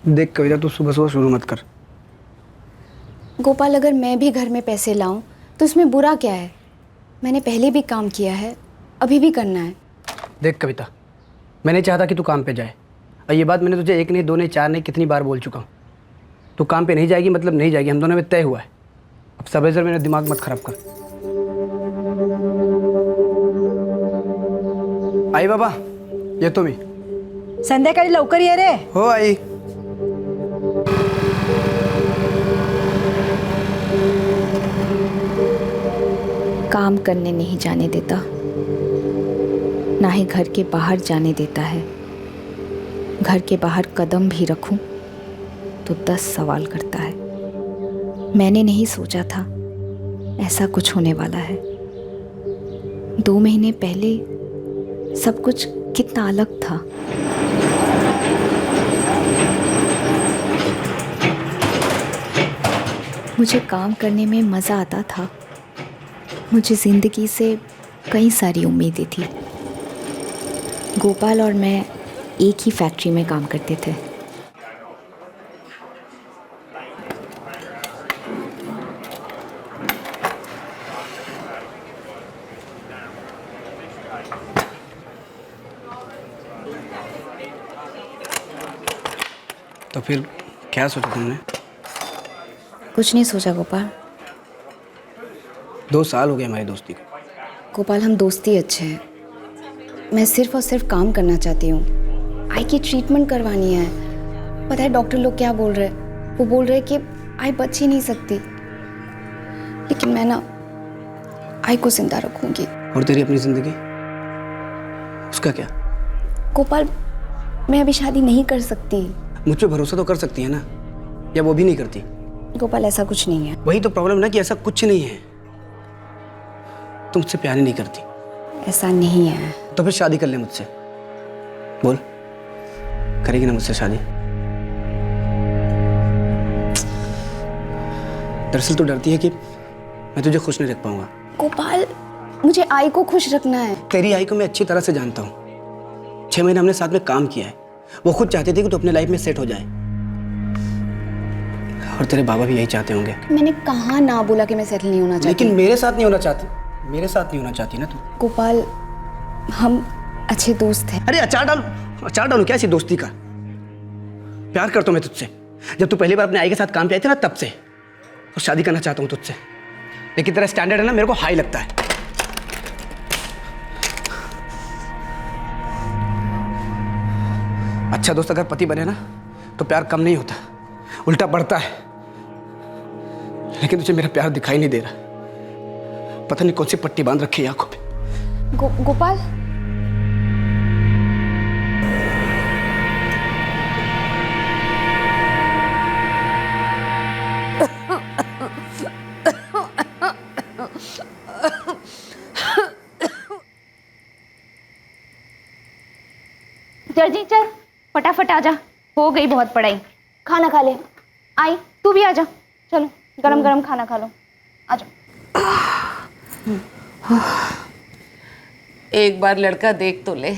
देख कविता, तू सुबह सुबह शुरू मत कर। गोपाल, अगर मैं भी घर में पैसे लाऊं तो इसमें बुरा क्या है? मैंने पहले भी काम किया है, अभी भी करना है। देख कविता, मैं नहीं चाहता कि तू काम पे जाए, और ये बात मैंने तुझे 1 नहीं 2 नहीं 4 नहीं कितनी बार बोल चुका हूँ। तू काम पे नहीं जाएगी मतलब नहीं जाएगी, हम दोनों में तय हुआ है। अब सब से मेरा दिमाग मत खराब कर। आई बाबा, ये तो मी संध्याकाळी लवकर ये रे. हो आई. काम करने नहीं जाने देता, ना ही घर के बाहर जाने देता है। घर के बाहर कदम भी रखूं तो 10 सवाल करता है। मैंने नहीं सोचा था ऐसा कुछ होने वाला है। 2 महीने पहले सब कुछ कितना अलग था। मुझे काम करने में मज़ा आता था। मुझे ज़िंदगी से कई सारी उम्मीदें थी। गोपाल और मैं एक ही फैक्ट्री में काम करते थे। तो फिर क्या सोचा तुमने? कुछ नहीं सोचा गोपाल। 2 साल हो गए हमारी दोस्ती को। गोपाल, हम दोस्ती अच्छे हैं। मैं सिर्फ और सिर्फ काम करना चाहती हूँ। आई की ट्रीटमेंट करवानी है। पता है डॉक्टर लोग क्या बोल रहे हैं? वो बोल रहे हैं कि आई बच ही नहीं सकती, लेकिन मैं ना आई को जिंदा रखूंगी। और तेरी अपनी जिंदगी, उसका क्या? गोपाल, मैं अभी शादी नहीं कर सकती। मुझ पे भरोसा तो कर सकती है ना, या वो भी नहीं करती? गोपाल, ऐसा कुछ नहीं है। वही तो प्रॉब्लम ना कि ऐसा कुछ नहीं है। तुम मुझसे प्यार ही नहीं करती। ऐसा नहीं है। तो फिर शादी कर ले मुझसे। बोल, करेगी ना मुझसे शादी? दरअसल तू डरती है कि मैं तुझे खुश नहीं रख पाऊंगा। गोपाल, मुझे आई को खुश रखना है। तेरी आई को मैं अच्छी तरह से जानता हूँ। 6 महीने हमने साथ में काम किया है। वो खुद चाहती थी कि तू अपने लाइफ में सेट हो जाए, और तेरे बाबा भी यही चाहते होंगे। मैंने कहाँ ना बोला कि मैं सेटल नहीं होना चाहती। लेकिन मेरे साथ नहीं होना चाहती। मेरे साथ नहीं होना चाहती ना तू। गोपाल, हम अच्छे दोस्त हैं। अरे अचार डालू क्या ऐसी दोस्ती का? प्यार करता हूं मैं तुझसे। जब तू पहली बार अपने आई के साथ काम पे आई थी ना, तब से। और शादी करना चाहता हूँ तुझसे, लेकिन तेरा स्टैंडर्ड है ना, मेरे को हाई लगता है। अच्छा दोस्त अगर पति बने ना, तो प्यार कम नहीं होता, उल्टा बढ़ता है। लेकिन तुझे मेरा प्यार दिखाई नहीं दे रहा। पता नहीं कौन सी पट्टी बांध रखी है आंखों पे। गोपाल, जल्दी चल, फटाफट आ जा। हो गई बहुत पढ़ाई। खाना खा ले। आई, तू भी आ जा। चलो गरम गरम खाना खा लो। आ जा। एक बार लड़का देख तो ले।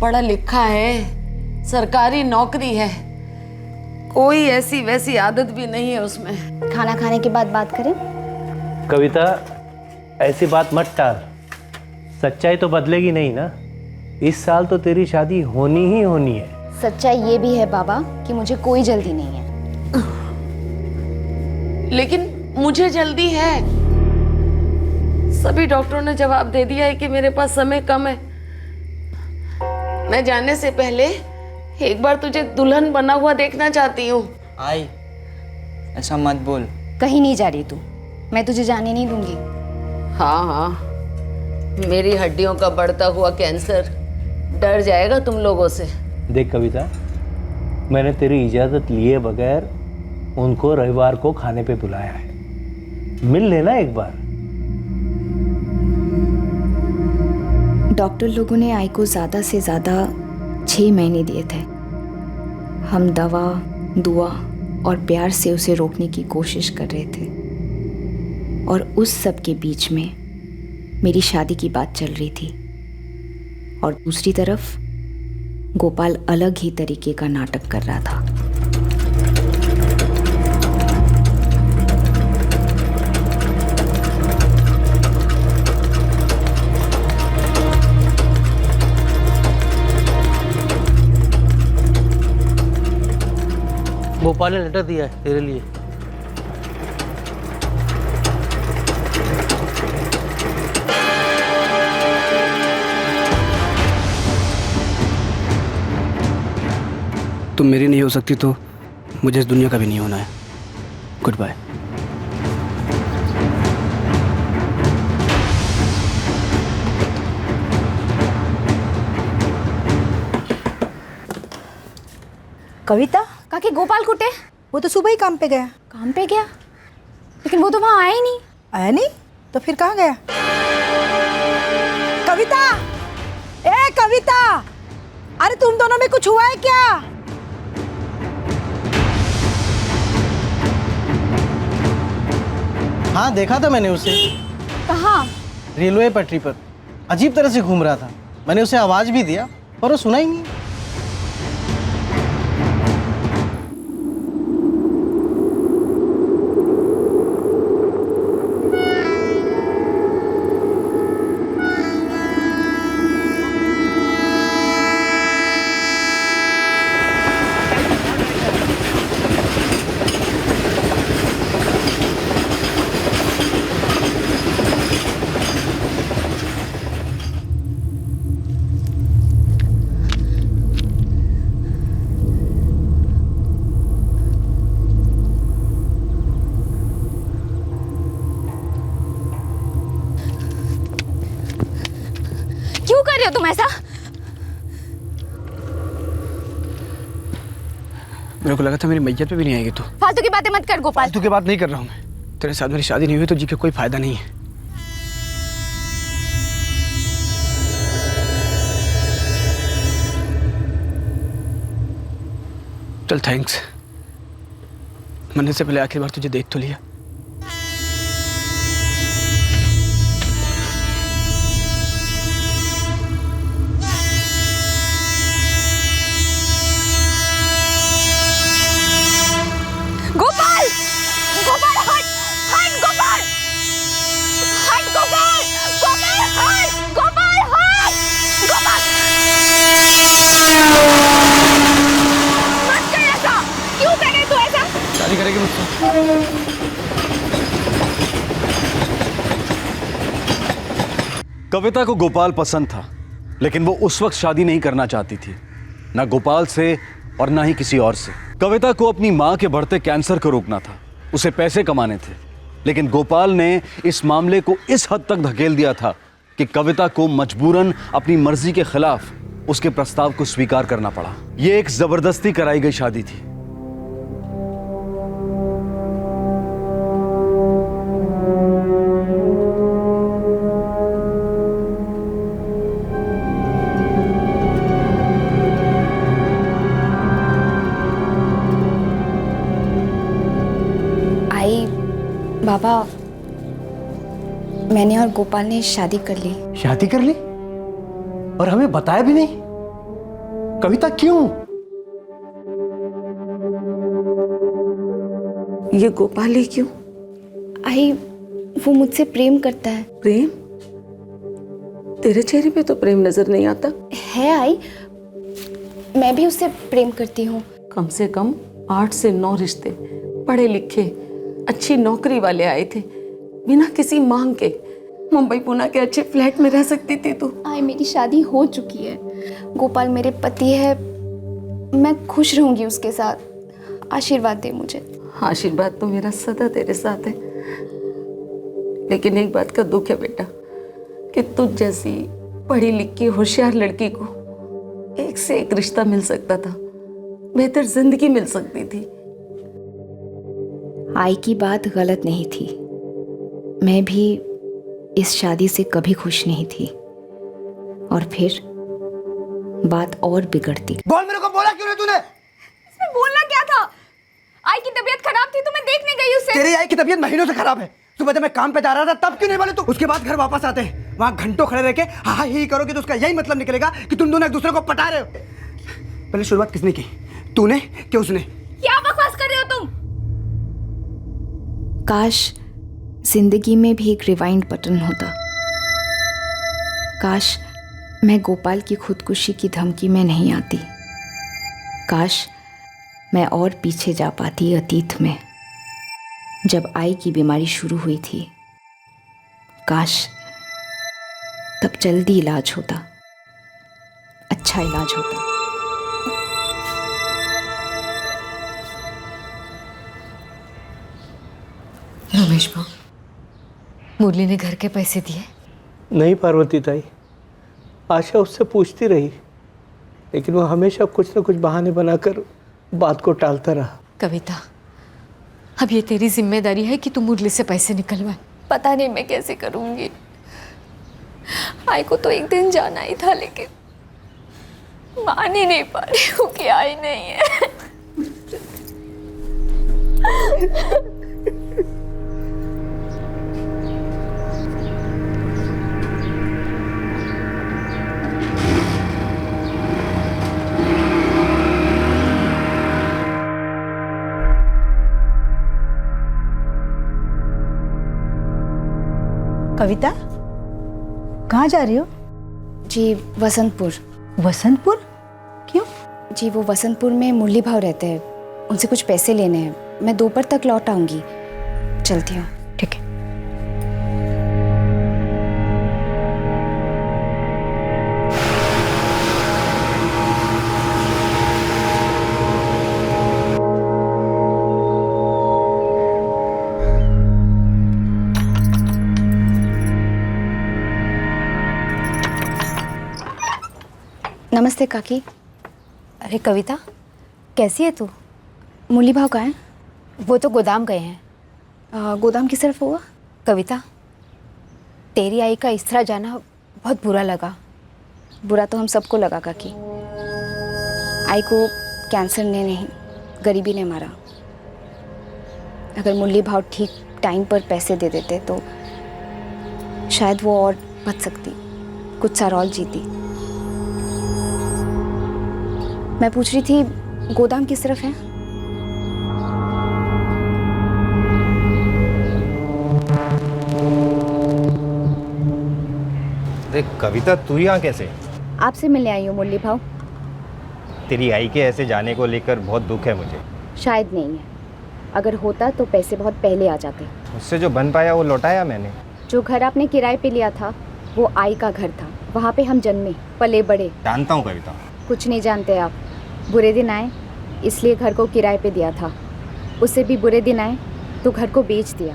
पढ़ा लिखा है, सरकारी नौकरी है, कोई ऐसी वैसी आदत भी नहीं है उसमें। खाना खाने के बाद बात करें। कविता, ऐसी बात मत टाल। सच्चाई तो बदलेगी नहीं ना। इस साल तो तेरी शादी होनी ही होनी है। सच्चाई ये भी है बाबा कि मुझे कोई जल्दी नहीं है। लेकिन मुझे जल्दी है। सभी डॉक्टरों ने जवाब दे दिया है कि मेरे पास समय कम है। मैं जाने से पहले एक बार तुझे दुल्हन बना हुआ देखना चाहती हूँ। आई, ऐसा मत बोल। कहीं नहीं जा रही तू, मैं तुझे जाने नहीं दूंगी। हाँ हाँ, मेरी हड्डियों का बढ़ता हुआ कैंसर डर जाएगा तुम लोगों से। देख कविता, मैंने तेरी इजाज़त लिए बगैर उनको रविवार को खाने पे बुलाया है। मिल लेना एक बार। डॉक्टर लोगों ने आई को ज़्यादा से ज़्यादा 6 महीने दिए थे। हम दवा, दुआ और प्यार से उसे रोकने की कोशिश कर रहे थे, और उस सब के बीच में मेरी शादी की बात चल रही थी। और दूसरी तरफ गोपाल अलग ही तरीके का नाटक कर रहा था। गोपाल ने लेटर दिया है तेरे लिए। तुम मेरी नहीं हो सकती तो मुझे इस दुनिया का भी नहीं होना है। Good bye. कविता, काकी गोपाल कुटे? वो तो सुबह ही काम पे गया। काम पे गया, लेकिन वो तो वहां आया ही नहीं। आया नहीं तो फिर कहाँ गया? कविता, ए कविता, अरे तुम दोनों में कुछ हुआ है क्या? हाँ, देखा था मैंने उसे कहाँ? रेलवे पटरी पर अजीब तरह से घूम रहा था। मैंने उसे आवाज भी दिया पर वो सुना ही नहीं। क्यों कर रहे हो तुम ऐसा? मेरे को लगा था मेरी मैयत पे भी नहीं आएगी तू। फालतू की बातें मत कर गोपाल। फालतू की बात नहीं कर रहा हूँ मैं। तेरे साथ मेरी शादी नहीं हुई तो जी के कोई फायदा नहीं है। चल थैंक्स, मरने से पहले आखिरी बार तुझे देख तो लिया। गोपाल, गोपाल हट, हट गोपाल, हट गोपाल, गोपाल हट, गोपाल हट, गोपाल मत कर ऐसा। क्यों कर रहे तू ऐसा? शादी करेगी मुझसे? कविता को गोपाल पसंद था, लेकिन वो उस वक्त शादी नहीं करना चाहती थी, ना गोपाल से और ना ही किसी और से। कविता को अपनी मां के बढ़ते कैंसर को रोकना था, उसे पैसे कमाने थे, लेकिन गोपाल ने इस मामले को इस हद तक धकेल दिया था कि कविता को मजबूरन अपनी मर्जी के खिलाफ उसके प्रस्ताव को स्वीकार करना पड़ा। यह एक जबरदस्ती कराई गई शादी थी। बाबा, मैंने और गोपाल ने शादी कर ली। शादी कर ली और हमें बताया भी नहीं? कविता क्यों? ये गोपाल ही क्यों? आई, वो मुझसे प्रेम करता है। प्रेम? तेरे चेहरे पे तो प्रेम नजर नहीं आता। है आई, मैं भी उससे प्रेम करती हूँ। कम से कम 8 से 9 रिश्ते, पढ़े लिखे अच्छी नौकरी वाले आए थे, बिना किसी मांग के। मुंबई पुणे के अच्छे फ्लैट में रह सकती थी तू। आई, मेरी शादी हो चुकी है। गोपाल मेरे पति है, मैं खुश रहूंगी उसके साथ। आशीर्वाद दे मुझे। आशीर्वाद तो मेरा सदा तेरे साथ है, लेकिन एक बात का दुख है बेटा कि तुझ जैसी पढ़ी लिखी होशियार लड़की को एक से एक रिश्ता मिल सकता था, बेहतर जिंदगी मिल सकती थी। आई की बात गलत नहीं थी, मैं भी इस शादी से कभी खुश नहीं थी, और फिर बात और बिगड़ती। बोल, मेरे को बोला क्यों नहीं तूने? इसमें बोलना क्या था? आई की तबीयत खराब थी तो मैं देखने गई उससे। तेरी आई की तबीयत महीनों से खराब है। सुबह जब मैं काम पे जा रहा था तब क्यों नहीं बोले तू? उसके बाद घर वापस आते हैं, वहां घंटों खड़े रह के हाँ ही करोगे तो उसका यही मतलब निकलेगा कि तुम दोनों एक दूसरे को पटा रहे हो। पहले शुरुआत किसने की, तूने कि उसने? क्या बकवास कर रहे हो तुम? काश जिंदगी में भी एक रिवाइंड बटन होता। काश मैं गोपाल की खुदकुशी की धमकी में नहीं आती। काश मैं और पीछे जा पाती अतीत में, जब आई की बीमारी शुरू हुई थी। काश तब जल्दी इलाज होता, अच्छा इलाज होता। रमेश भाऊ, मुरली ने घर के पैसे दिए? नहीं पार्वती ताई, आशा उससे पूछती रही, लेकिन वो हमेशा कुछ न कुछ बहाने बनाकर बात को टालता रहा। कविता, अब ये तेरी जिम्मेदारी है कि तू मुरली से पैसे निकलवाए। पता नहीं मैं कैसे करूंगी। आई को तो एक दिन जाना ही था, लेकिन मान ही नहीं पा रही हूँ कि आई नहीं है। कविता, कहाँ जा रही हो? जी वसंतपुर। वसंतपुर? क्यों? जी वो वसंतपुर में मुरली भाव रहते हैं, उनसे कुछ पैसे लेने हैं। मैं दोपहर तक लौट आऊँगी, चलती हूँ। ठीक है। नमस्ते काकी। अरे कविता, कैसी है तू? मुरली भाव कहाँ हैं? वो तो गोदाम गए हैं। गोदाम किस तरफ होगा? कविता, तेरी आई का इस तरह जाना बहुत बुरा लगा। बुरा तो हम सबको लगा काकी। आई को कैंसर ने नहीं, गरीबी ने मारा। अगर मुरली भाव ठीक टाइम पर पैसे दे देते तो शायद वो और बच सकती, कुछ साल और जीती। मैं पूछ रही थी गोदाम किस तरफ है? अरे कविता, तू यहाँ कैसे? आपसे मिलने आई हूँ मुरली भाव। तेरी आई के ऐसे जाने को लेकर बहुत दुख है मुझे। शायद नहीं है, अगर होता तो पैसे बहुत पहले आ जाते। उससे जो बन पाया वो लौटाया मैंने। जो घर आपने किराए पे लिया था वो आई का घर था, वहाँ पे हम जन्मे पले बड़े। जानता हूँ कविता। कुछ नहीं जानते आप। बुरे दिन आए इसलिए घर को किराए पे दिया था, उससे भी बुरे दिन आए तो घर को बेच दिया।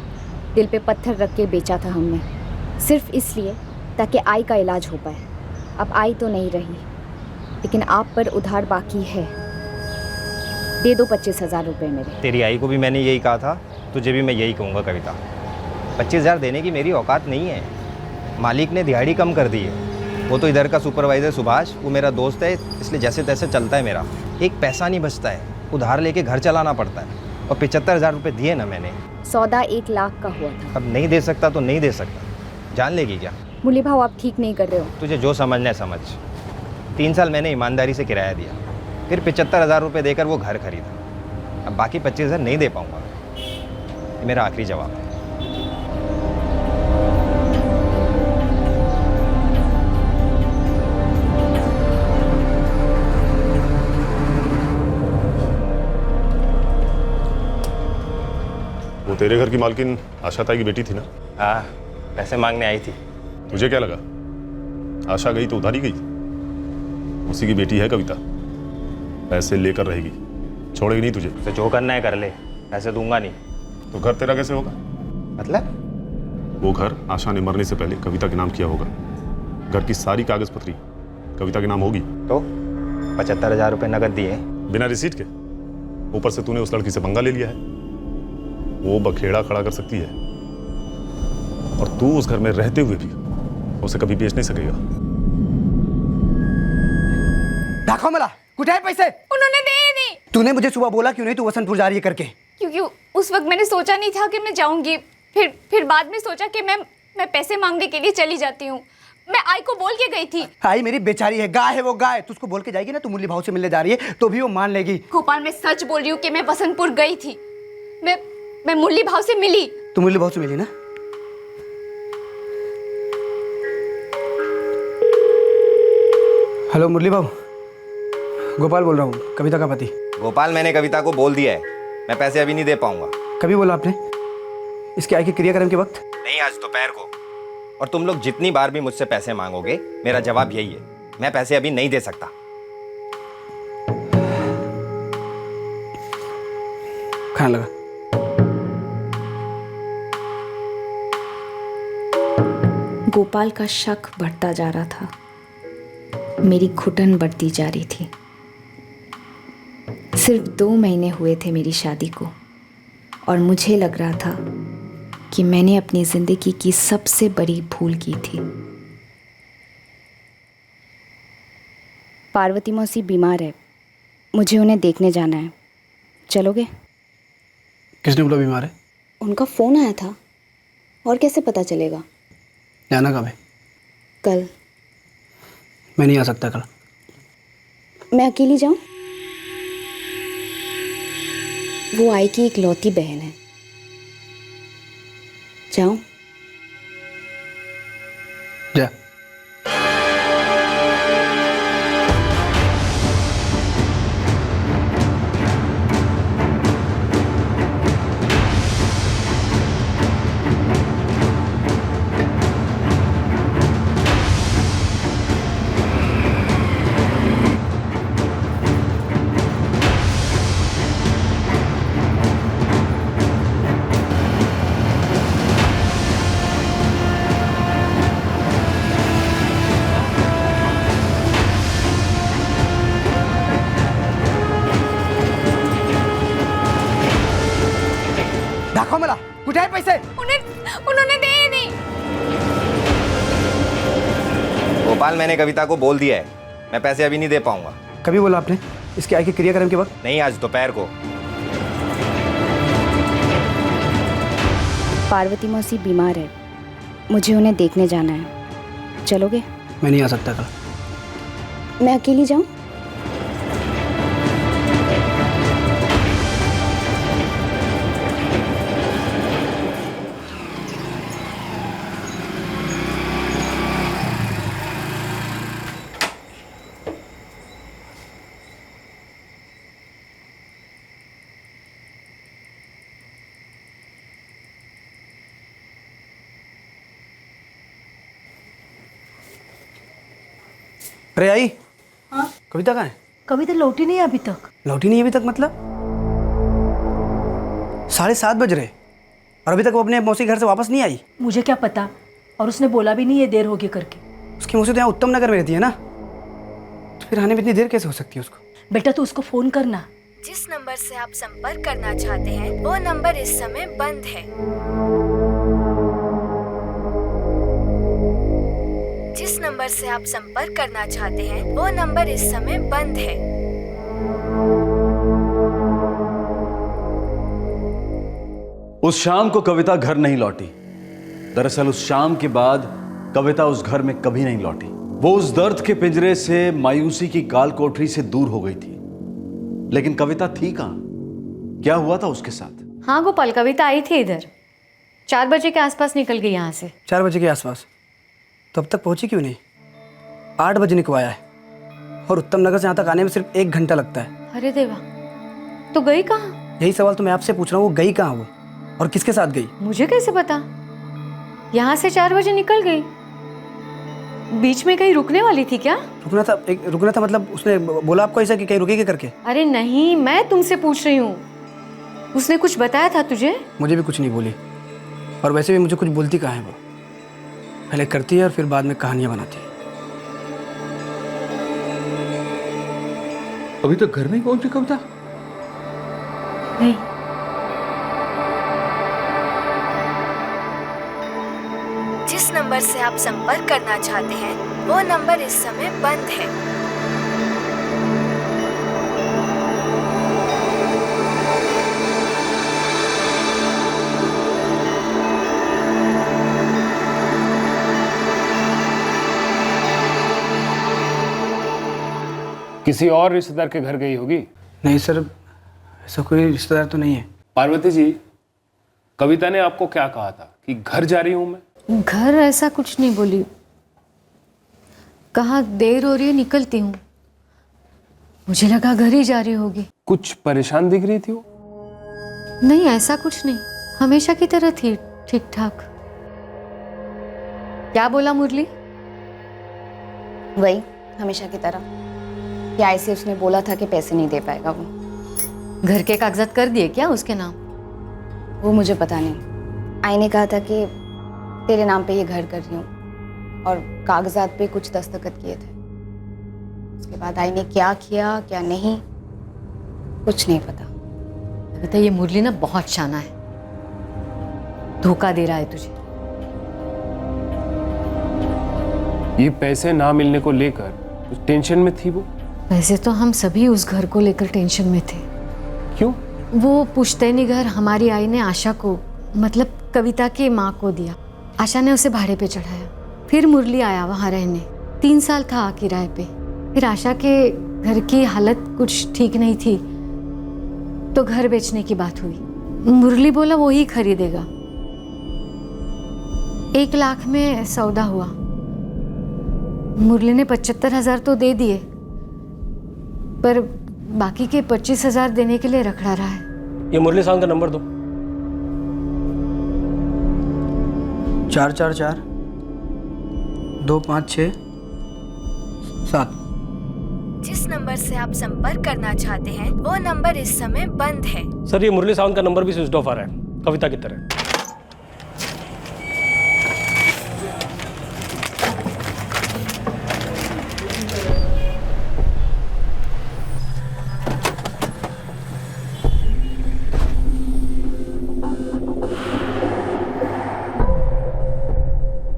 दिल पे पत्थर रख के बेचा था हमने, सिर्फ इसलिए ताकि आई का इलाज हो पाए। अब आई तो नहीं रही, लेकिन आप पर उधार बाकी है। दे दो 25,000 रुपये मेरे। तेरी आई को भी मैंने यही कहा था, तुझे भी मैं यही कहूँगा कविता। 25,000 देने की मेरी औकात नहीं है। मालिक ने दिहाड़ी कम कर दी है। वो तो इधर का सुपरवाइज़र सुभाष, वो मेरा दोस्त है, इसलिए जैसे तैसे चलता है मेरा। एक पैसा नहीं बचता है, उधार लेके घर चलाना पड़ता है। और 75,000 रुपये दिए ना मैंने। सौदा 1 लाख का हुआ था। अब नहीं दे सकता तो नहीं दे सकता, जान लेगी क्या? मुरली भाव आप ठीक नहीं कर रहे हो। तुझे जो समझना है समझ। 3 साल मैंने ईमानदारी से किराया दिया, फिर 75,000 रुपये देकर वो घर खरीदा। अब बाकी 25,000 नहीं दे पाऊँगा। ये मेरा आखिरी जवाब है। वो तेरे घर की मालकिन आशा ताई की बेटी थी ना? हाँ, पैसे मांगने आई थी। तुझे क्या लगा आशा गई तो उधारी गई? उसी की बेटी है कविता, पैसे लेकर रहेगी, छोड़ेगी नहीं तुझे। तो जो करना है कर ले, पैसे दूंगा नहीं। तो घर तेरा कैसे होगा? मतलब? वो घर आशा ने मरने से पहले कविता के नाम किया होगा। घर की सारी कागज पत्री कविता के नाम होगी। तो 75,000 रुपये नकद दिए बिना रिसीट के। ऊपर से तूने उस लड़की से पंगा ले लिया है, वो बखेड़ा खड़ा कर सकती है, और तू उस घर में रहते हुए भी उसे कभी बेच नहीं सकेगा। दाखव मला, कुठे आहे पैसे? उन्होंने दे ही नहीं। तूने मुझे सुबह बोला क्यों नहीं तू वसंतपुर जा रही है करके? क्योंकि उस वक्त मैंने सोचा नहीं था कि मैं जाऊंगी। फिर बाद में सोचा कि मैं पैसे मांगने के लिए चली जाती हूँ। मैं आई को बोल के गई थी। आई मेरी बेचारी है, गाय है वो गाय। तू उसको बोल के जाएगी ना तू मुरली भाव से मिलने जा रही है, तो भी वो मान लेगी। गोपाल, मैं सच बोल रही हूँ कि मैं वसंतपुर गई थी। मैं मुरली भाव से मिली। तू मुरली भाव से मिली ना? हेलो मुरली भाव, गोपाल बोल रहा हूँ, कविता का पति। गोपाल, मैंने कविता को बोल दिया है, मैं पैसे अभी नहीं दे पाऊंगा। कभी बोला आपने? इसके आगे क्रियाक्रम के वक्त? नहीं, आज दोपहर को। और तुम लोग जितनी बार भी मुझसे पैसे मांगोगे, मेरा जवाब यही है, मैं पैसे अभी नहीं दे सकता। खाना लगा। गोपाल का शक बढ़ता जा रहा था, मेरी घुटन बढ़ती जा रही थी। सिर्फ 2 महीने हुए थे मेरी शादी को और मुझे लग रहा था कि मैंने अपनी जिंदगी की सबसे बड़ी भूल की थी। पार्वती मौसी बीमार है, मुझे उन्हें देखने जाना है, चलोगे? किसने बोला बीमार है? उनका फ़ोन आया था, और कैसे पता चलेगा? जाना कब है? कल। मैं नहीं आ सकता कल। मैं अकेली जाऊं? वो आई की इकलौती बहन है। जाऊं? जा। दाखव मला, कुठे आहे पैसे? उन्होंने दिए नहीं। गोपाल, मैंने कविता को बोल दिया है, मैं पैसे अभी नहीं दे पाऊंगा। कभी बोला आपने? इसके आगे क्रियाक्रम के वक्त? नहीं, आज दोपहर को। पार्वती मौसी बीमार है, मुझे उन्हें देखने जाना है, चलोगे? मैं नहीं आ सकता कल। मैं अकेली जाऊं? अरे आई। हाँ? कविता कहाँ है? कविता लौटी नहीं अभी तक। लौटी नहीं अभी तक मतलब? 7:30 बज रहे और अभी तक वो अपने मौसी घर से वापस नहीं आई। मुझे क्या पता, और उसने बोला भी नहीं ये देर होगी करके। उसकी मौसी तो यहाँ उत्तम नगर में रहती है ना, तो फिर आने में इतनी देर कैसे हो सकती है उसको? बेटा तू उसको फोन करना। जिस नंबर से आप संपर्क करना चाहते हैं वो नंबर इस समय बंद है। जिस नंबर से आप संपर्क करना चाहते हैं वो नंबर इस समय बंद है। उस शाम को कविता घर नहीं लौटी। दरअसल उस शाम के बाद कविता उस घर में कभी नहीं लौटी। वो उस दर्द के पिंजरे से, मायूसी की काल कोठरी से दूर हो गई थी। लेकिन कविता थी कहां? क्या हुआ था उसके साथ? हाँ गोपाल, कविता आई थी इधर, 4 बजे के आसपास निकल गई यहाँ से। 4 बजे के आसपास? तो अब तक पहुंची क्यों नहीं? 8 बजे को आया है और उत्तम नगर से यहाँ तक आने में सिर्फ 1 घंटा लगता है। अरे देवा, तो गई कहाँ? यही सवाल तो मैं आपसे पूछ रहा हूँ, वो गई कहाँ वो, और किसके साथ गई? मुझे कैसे पता? यहाँ से 4 बजे निकल गई। बीच में कहीं रुकने वाली थी क्या? रुकना था मतलब उसने बोला आपको ऐसा कि कहीं रुकेगी करके? अरे नहीं, मैं तुमसे पूछ रही हूँ, उसने कुछ बताया था तुझे? मुझे भी कुछ नहीं बोली, और वैसे भी मुझे कुछ बोलती कहाँ है वो। पहले करती है और फिर बाद में कहानियां बनाती है। अभी तक घर नहीं पहुंची कविता? नहीं। जिस नंबर से आप संपर्क करना चाहते हैं वो नंबर इस समय बंद है। किसी और रिश्तेदार के घर गई होगी? नहीं सर, ऐसा कोई रिश्तेदार तो नहीं है। पार्वती जी, कविता ने आपको क्या कहा था कि घर जा रही हूं मैं? घर ऐसा कुछ नहीं बोली, कहा देर हो रही है निकलती हूँ। मुझे लगा घर ही जा रही होगी। कुछ परेशान दिख रही थी वो। नहीं, ऐसा कुछ नहीं, हमेशा की तरह थी, ठीक ठाक। क्या बोला मुरली? वही हमेशा की तरह कि ऐसे उसने बोला था कि पैसे नहीं दे पाएगा वो। घर के कागजात कर दिए क्या उसके नाम? वो मुझे पता नहीं। आई ने कहा था कि तेरे नाम पे ये घर कर रही हूँ और कागजात पे कुछ दस्तखत किए थे। उसके बाद आई ने क्या किया क्या नहीं कुछ नहीं पता। बता, ये मुरली ना बहुत शाना है, धोखा दे रहा है तुझे। ये पैसे ना मिलने को लेकर कुछ टेंशन में थी वो। वैसे तो हम सभी उस घर को लेकर टेंशन में थे। क्यों? वो पुश्तैनी घर हमारी आई ने आशा को, मतलब कविता की माँ को दिया। आशा ने उसे भाड़े पे चढ़ाया, फिर मुरली आया वहाँ रहने। 3 साल था किराए पे। फिर आशा के घर की हालत कुछ ठीक नहीं थी तो घर बेचने की बात हुई। मुरली बोला वो ही खरीदेगा। 1 लाख में सौदा हुआ। मुरली ने 75,000 तो दे दिए, पर बाकी के 25,000 देने के लिए रखड़ा रहा है। ये मुरली साहब का नंबर दो। 444 256 7। जिस नंबर से आप संपर्क करना चाहते हैं वो नंबर इस समय बंद है। सर, ये मुरली साहब का नंबर भी स्विच ऑफ आ रहा है, कविता की तरह।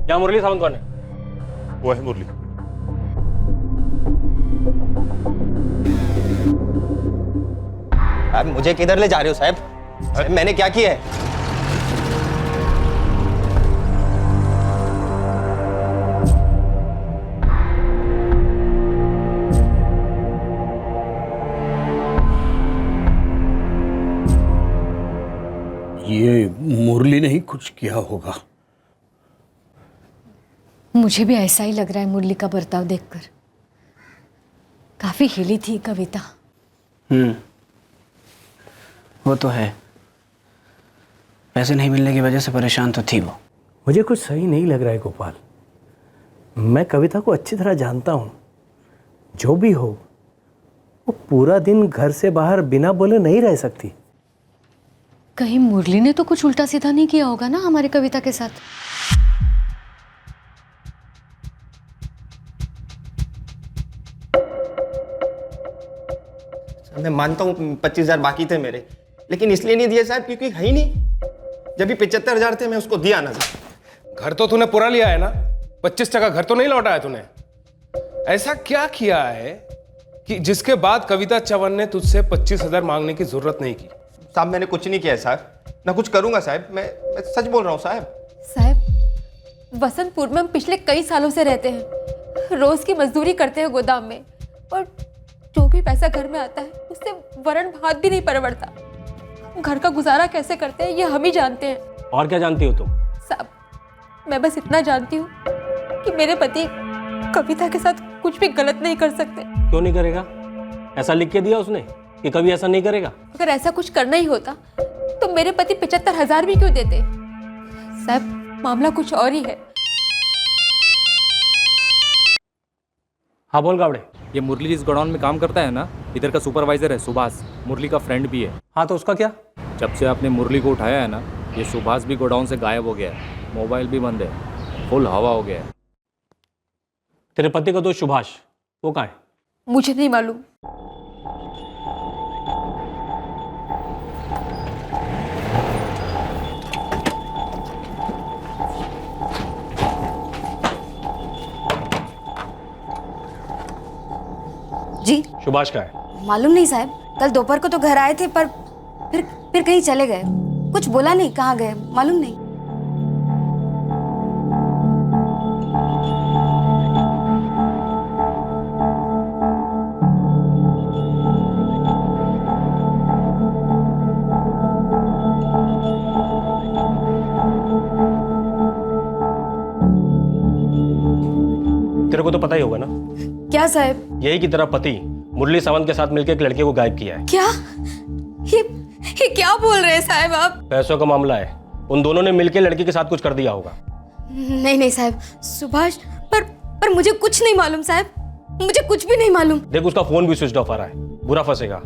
क्या मुरली सावंत कौन है? वो है मुरली। आप मुझे किधर ले जा रहे हो साहब? मैंने क्या किया है? ये मुरली ने ही कुछ किया होगा। मुझे भी ऐसा ही लग रहा है मुरली का बर्ताव देखकर। काफी हिली थी कविता। वो तो है। पैसे नहीं मिलने की वजह से परेशान तो थी वो। मुझे कुछ सही नहीं लग रहा है गोपाल। मैं कविता को अच्छी तरह जानता हूँ। जो भी हो, वो पूरा दिन घर से बाहर बिना बोले नहीं रह सकती। कहीं मुरली ने तो कुछ उल्टा सीधा नहीं किया होगा ना हमारे कविता के साथ? मैं मानता हूँ 25,000 बाकी थे मेरे, लेकिन इसलिए नहीं दिए साहब क्योंकि है ही नहीं। जब भी 75,000 थे मैं उसको दिया ना साहब। घर तो तूने पूरा लिया है ना, 25 घर तो नहीं लौटाया तूने। ऐसा क्या किया है कि जिसके बाद कविता चवन ने तुझसे 25,000 मांगने की जरूरत नहीं की? साहब मैंने कुछ नहीं किया है साहब, ना कुछ करूंगा साहब। मैं सच बोल रहा हूँ साहब। साहब, वसंतपुर में हम पिछले कई सालों से रहते हैं, रोज की मजदूरी करते हैं गोदाम में, और जो भी पैसा घर में आता है उससे वरण भात भी नहीं परवड़ता। घर का गुजारा कैसे करते हैं ये हम ही जानते हैं। और क्या जानती हो तुम? साहब, मैं बस इतना जानती हूँ कि मेरे पति कविता के साथ कुछ भी गलत नहीं कर सकते। क्यों नहीं करेगा? ऐसा लिख के दिया उसने कि कभी ऐसा नहीं करेगा? अगर ऐसा कुछ करना ही होता तो मेरे पति 75,000 भी क्यों देते? साहब, मामला कुछ और ही है। हाँ बोल गावड़े। ये मुरली जिस गोडाउन में काम करता है ना, इधर का सुपरवाइजर है सुभाष, मुरली का फ्रेंड भी है। हाँ तो उसका क्या? जब से आपने मुरली को उठाया है ना, ये सुभाष भी गोडाउन से गायब हो गया है। मोबाइल भी बंद है, फुल हवा हो गया है। तेरे पति का दोस्त सुभाष, वो कहाँ है? मुझे नहीं मालूम। जी सुभाष का है? मालूम नहीं साहब, कल दोपहर को तो घर आए थे पर फिर कहीं चले गए। कुछ बोला नहीं, कहाँ गए मालूम नहीं। तेरे को तो पता ही होगा ना। क्या साहब? यही कि तेरा पति मुरली सावंत के साथ मिलकर एक लड़के को गायब किया है। क्या? ये क्या बोल रहे हैं साहब आप? पैसों का मामला है, उन दोनों ने मिलकर लड़की के साथ कुछ कर दिया होगा। नहीं साहब, सुभाष, पर मुझे कुछ नहीं मालूम साहब, मुझे कुछ भी नहीं मालूम। देख, उसका फोन भी स्विच ऑफ आ रहा है, बुरा फंसेगा।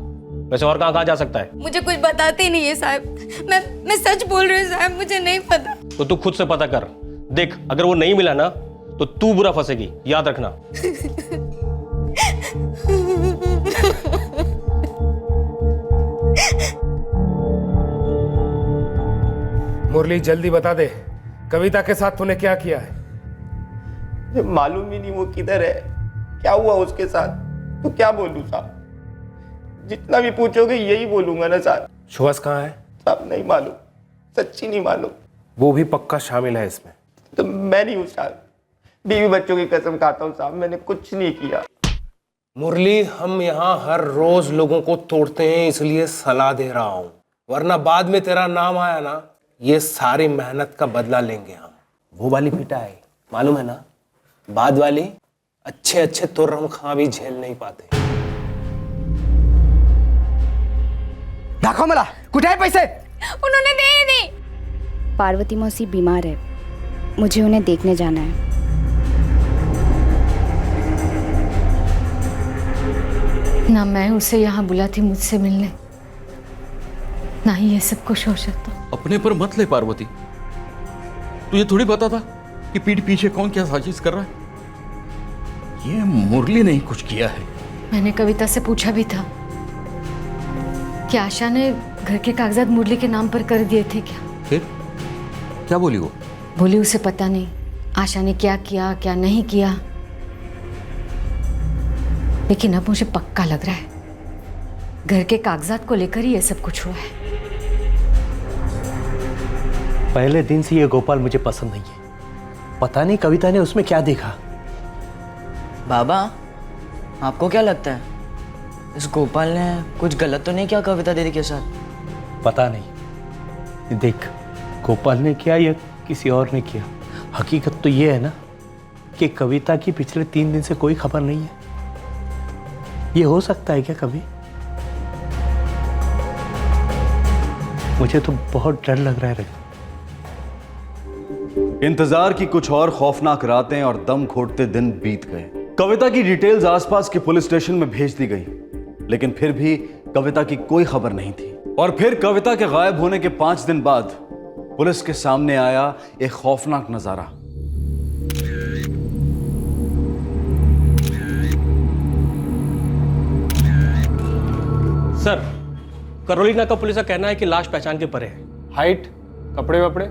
वैसे और कहाँ जा सकता है? मुझे कुछ बताते ही नहीं है साहब, मैं सच बोल रही हूँ साहब, मुझे नहीं पता। तो तू खुद से पता कर। देख, अगर वो नहीं मिला ना तो तू बुरा फंसेगी, याद रखना। मुरली जल्दी बता दे, कविता के साथ तूने क्या किया है? मालूम ही नहीं वो किधर है, क्या हुआ उसके साथ। तो क्या बोलूं साहब, जितना भी पूछोगे यही बोलूंगा ना साहब। सुभाष कहाँ है? साहब नहीं मालूम, सच्ची नहीं मालूम। वो भी पक्का शामिल है इसमें? तो मैं नहीं हूँ साहब, बीवी बच्चों की कसम खाता हूँ साहब, मैंने कुछ नहीं किया। मुरली, हम यहाँ हर रोज लोगों को तोड़ते हैं, इसलिए सलाह दे रहा हूँ, वरना बाद में तेरा नाम आया ना, ये सारी मेहनत का बदला लेंगे हम। वो वाली पिटाई मालूम है ना, बाद वाली अच्छे अच्छे तुर्रम खां भी झेल नहीं पाते। दाखव मला, कुठे आहे पैसे? उन्होंने दे ही नहीं। पार्वती मौसी बीमार है, मुझे उन्हें देखने जाना है। ना मैं उसे यहाँ बुलाती मुझसे मिलने, ना ही ये सब कुछ हो सकता। अपने पर मत ले पार्वती, तुझे थोड़ी पता था कि पीठ पीछे कौन क्या साजिश कर रहा है। ये मुरली ने ही कुछ किया है। मैंने कविता से पूछा भी था कि आशा ने घर के कागजात मुरली के नाम पर कर दिए थे क्या। फिर क्या बोली वो? बोली उसे पता नहीं आशा ने क्या किया क्या नहीं किया, लेकिन अब मुझे पक्का लग रहा है घर के कागजात को लेकर ही ये सब कुछ हुआ है। पहले दिन से ये गोपाल मुझे पसंद नहीं है। पता नहीं कविता ने उसमें क्या देखा। बाबा, आपको क्या लगता है, इस गोपाल ने कुछ गलत तो नहीं किया कविता दीदी के साथ? पता नहीं, देख गोपाल ने किया या किसी और ने किया, हकीकत तो ये है ना कि कविता की पिछले 3 दिन से कोई खबर नहीं है। ये हो सकता है क्या कभी? मुझे तो बहुत डर लग रहा है। इंतजार की कुछ और खौफनाक रातें और दम घोटते दिन बीत गए। कविता की डिटेल्स आसपास के पुलिस स्टेशन में भेज दी गई, लेकिन फिर भी कविता की कोई खबर नहीं थी। और फिर कविता के गायब होने के 5 दिन बाद पुलिस के सामने आया एक खौफनाक नजारा। सर, करोलिना का पुलिस का कहना है कि लाश पहचान के परे है। हाइट, कपड़े वपड़े,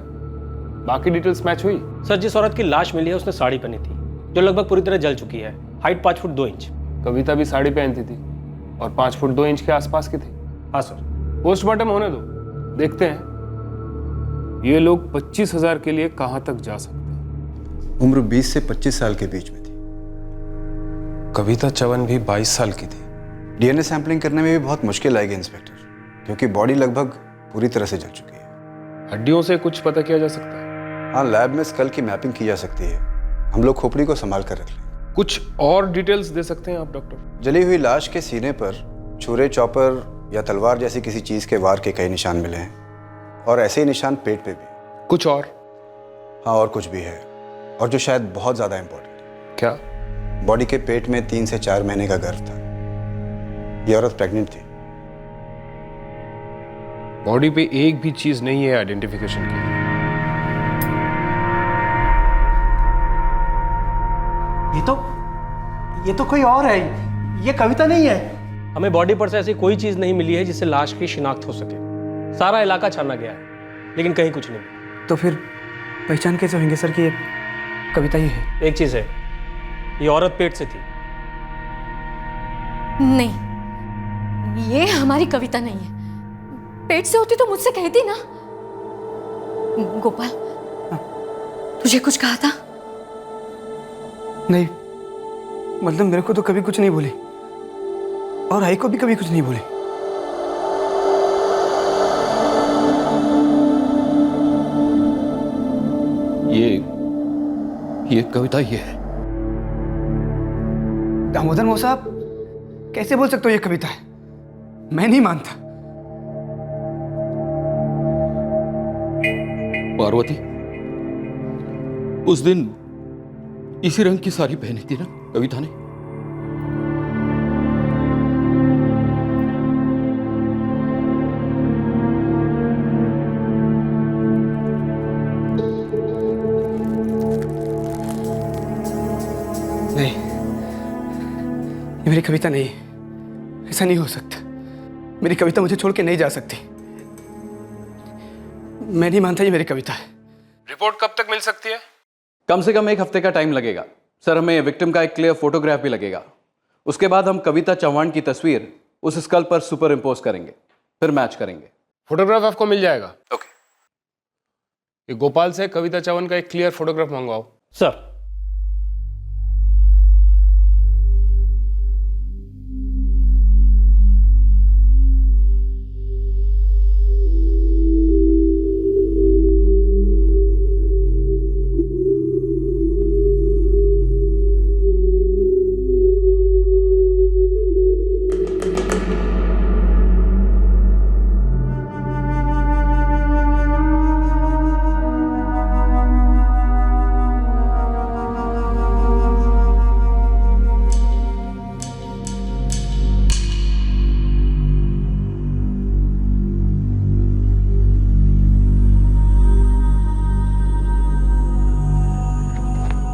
बाकी डिटेल्स मैच हुई? सर, जिस औरत की लाश मिली है उसने साड़ी पहनी थी जो लगभग पूरी तरह जल चुकी है। Height 5 foot 2 inch. कविता भी साड़ी पहनती थी और 5 फुट 2 इंच के आसपास की थी। हाँ सर। पोस्टमार्टम होने दो, देखते हैं ये लोग 25,000 के लिए कहां तक जा सकते हैं। उम्र 20 से 25 साल के बीच में थी। कविता चवन भी 22 साल की थी। डीएनए सैंपलिंग करने में भी बहुत मुश्किल आएगी इंस्पेक्टर, क्योंकि बॉडी लगभग पूरी तरह से जल चुकी है। हड्डियों से कुछ पता किया जा सकता है? हाँ, लैब में स्कल की मैपिंग की जा सकती है। हम लोग खोपड़ी को संभाल कर रख लें। कुछ और डिटेल्स दे सकते हैं आप डॉक्टर? जली हुई लाश के सीने पर छुरे, चॉपर या तलवार जैसी किसी चीज के वार के कई निशान मिले हैं, और ऐसे ही निशान पेट पे भी। कुछ और? हाँ, और कुछ भी है, और जो शायद बहुत ज्यादा इंपॉर्टेंट। क्या? बॉडी के पेट में 3 से 4 महीने का गर्भ था। ये औरत प्रेग्नेंट थी। बॉडी पे एक भी चीज नहीं है आइडेंटिफिकेशन के लिए। ये तो कोई और है, ये कविता नहीं है। हमें बॉडी पर से ऐसी कोई चीज नहीं मिली है जिससे लाश की शिनाख्त हो सके। सारा इलाका छाना गया है, लेकिन कहीं कुछ नहीं। तो फिर पहचान कैसे होंगे सर कि ये कविता ही है? एक चीज है, ये औरत पेट से थी। नहीं, ये हमारी कविता नहीं है। पेट से होती तो मुझसे कहती ना। गोपाल, तुझे कुछ कहा था? नहीं, मतलब मेरे को तो कभी कुछ नहीं बोली, और आई को भी कभी कुछ नहीं बोली। ये कविता ये है। दामोदर मौसा, कैसे बोल सकते हो ये कविता है? मैं नहीं मानता। पार्वती, उस दिन इसी रंग की साड़ी पहनी थी ना कविता ने? नहीं, ये मेरी कविता नहीं है। ऐसा नहीं हो सकता। मेरी कविता मुझे छोड़ के नहीं जा सकती। मैं नहीं मानता ये मेरी कविता है। रिपोर्ट कब तक मिल सकती है? कम से कम 1 हफ्ते का टाइम लगेगा सर। हमें विक्टिम का एक क्लियर फोटोग्राफ भी लगेगा। उसके बाद हम कविता चौहान की तस्वीर उस स्कल पर सुपर इम्पोज करेंगे, फिर मैच करेंगे। फोटोग्राफ आपको मिल जाएगा। ओके। ये गोपाल से कविता चौहान का एक क्लियर फोटोग्राफ मंगवाओ। सर।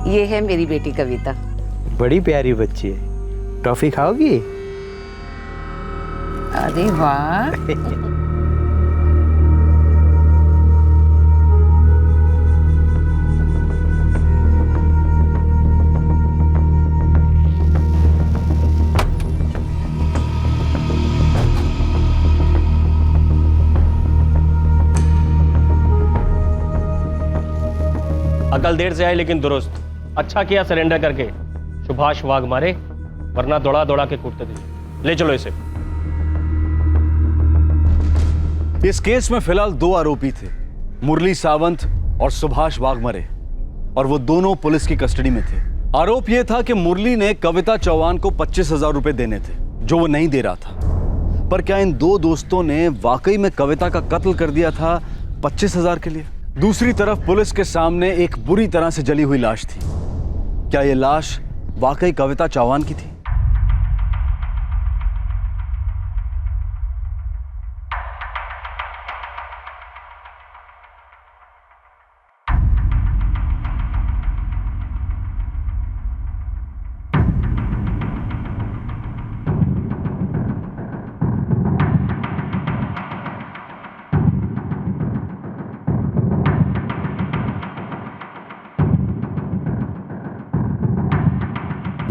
ये है मेरी बेटी कविता। बड़ी प्यारी बच्ची है। टॉफी खाओगी? अरे वाह। अकल देर से आई लेकिन दुरुस्त। अच्छा किया सरेंडर करके। सुभाष वाघमारे, वरना दौड़ा दौड़ा के कूटते थे। ले चलो इसे। इस केस में फिलहाल 2 आरोपी थे, मुरली सावंत और सुभाष वाघमारे, और वो दोनों पुलिस की कस्टडी में थे। आरोप यह था कि मुरली ने कविता चौहान को 25,000 रुपए देने थे, जो वो नहीं दे रहा था। पर क्या इन 2 दोस्तों ने वाकई में कविता का कत्ल कर दिया था 25,000 के लिए? दूसरी तरफ पुलिस के सामने एक बुरी तरह से जली हुई लाश थी। क्या यह लाश वाकई कविता चौहान की थी?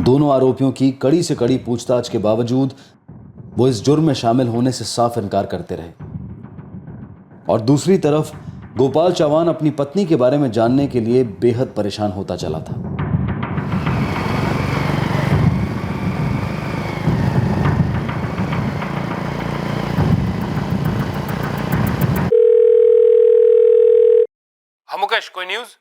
दोनों आरोपियों की कड़ी से कड़ी पूछताछ के बावजूद वो इस जुर्म में शामिल होने से साफ इनकार करते रहे। और दूसरी तरफ गोपाल चौहान अपनी पत्नी के बारे में जानने के लिए बेहद परेशान होता चला था। हाँ मुकेश, कोई न्यूज?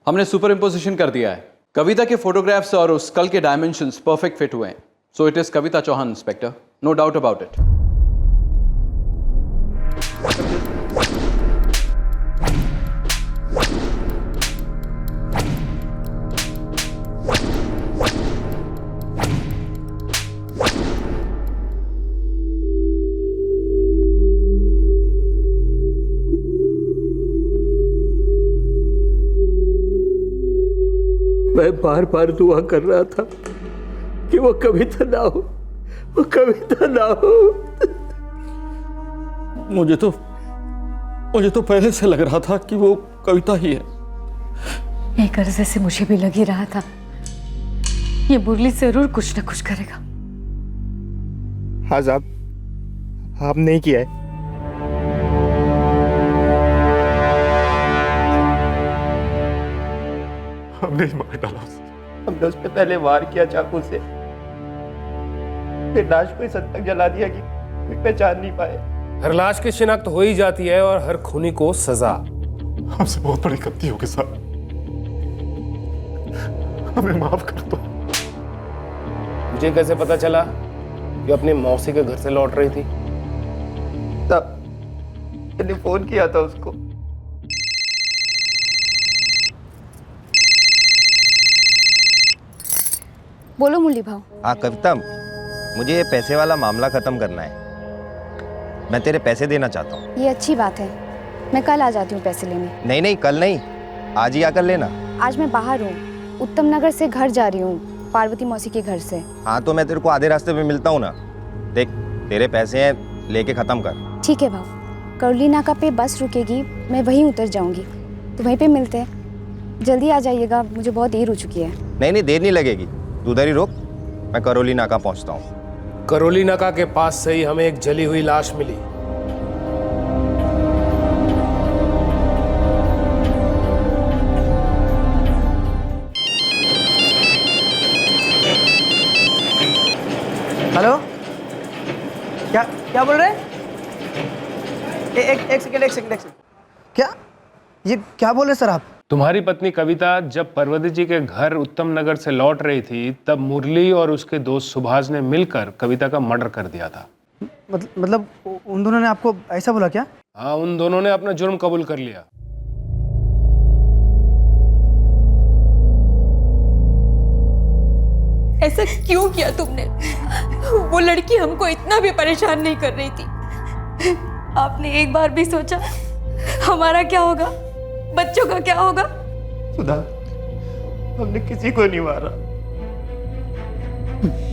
हमने सुपर इम्पोजिशन कर दिया है। कविता के फोटोग्राफ्स और उस स्कल के डायमेंशंस परफेक्ट फिट हुए हैं। So it is Kavita Chauhan inspector, no doubt about it. मैं बार बार दुआ कर रहा था कि वो कविता ना हो, वो कविता ना हो। मुझे तो पहले से लग रहा था कि वो कविता ही है। एक अर्जे से मुझे भी लग ही रहा था ये मुरली जरूर कुछ ना कुछ करेगा। हाँ साहब, आपने नहीं किया है। हमने ही मार डाला उसे। हमने उस पर पहले वार किया चाकू से, फिर लाश को इस हद तक जला दिया कि कोई पहचान नहीं पाए। हर लाश की शिनाख्त हो ही जाती है और हर खूनी को सजा। हमसे बहुत बड़ी गलती होगी साहब, हमें माफ कर दो। मुझे कैसे पता चला ये अपनी मौसी के घर से लौट रही थी? तब मैंने फोन किया था उसको। बोलो मुरली भाव। हाँ कविता, मुझे ये पैसे वाला मामला ख़त्म करना है। मैं तेरे पैसे देना चाहता हूँ। ये अच्छी बात है, मैं कल आ जाती हूँ पैसे लेने। नहीं नहीं, कल नहीं, आज ही आकर लेना। आज मैं बाहर हूँ, उत्तम नगर से घर जा रही हूँ, पार्वती मौसी के घर से। हाँ तो मैं तेरे को आधे रास्ते पे मिलता हूँ ना। देख तेरे पैसे हैं, लेके ख़त्म कर। ठीक है भाव, करौली नाका पे बस रुकेगी, मैं वहीं उतर जाऊंगी, तो वहीं पे मिलते हैं। जल्दी आ जाइएगा, मुझे बहुत देर हो चुकी है। नहीं नहीं, देर नहीं लगेगी, तू उधर ही रुक, मैं करौली नाका पहुँचता हूँ। करौली नाका के पास से ही हमें एक जली हुई लाश मिली। हेलो, क्या क्या बोल रहे हैं? एक सेकंड। क्या ये क्या बोल रहे सर आप? तुम्हारी पत्नी कविता जब पार्वती जी के घर उत्तम नगर से लौट रही थी, तब मुरली और उसके दोस्त सुभाष ने मिलकर कविता का मर्डर कर दिया था। मतलब उन दोनों ने आपको ऐसा बोला क्या? हाँ, उन दोनों ने अपना जुर्म कबूल कर लिया। ऐसा क्यों किया तुमने? वो लड़की हमको इतना भी परेशान नहीं कर रही थी। आपने एक बार भी सोचा हमारा क्या होगा, बच्चों का क्या होगा? सुधा, हमने किसी को नहीं मारा।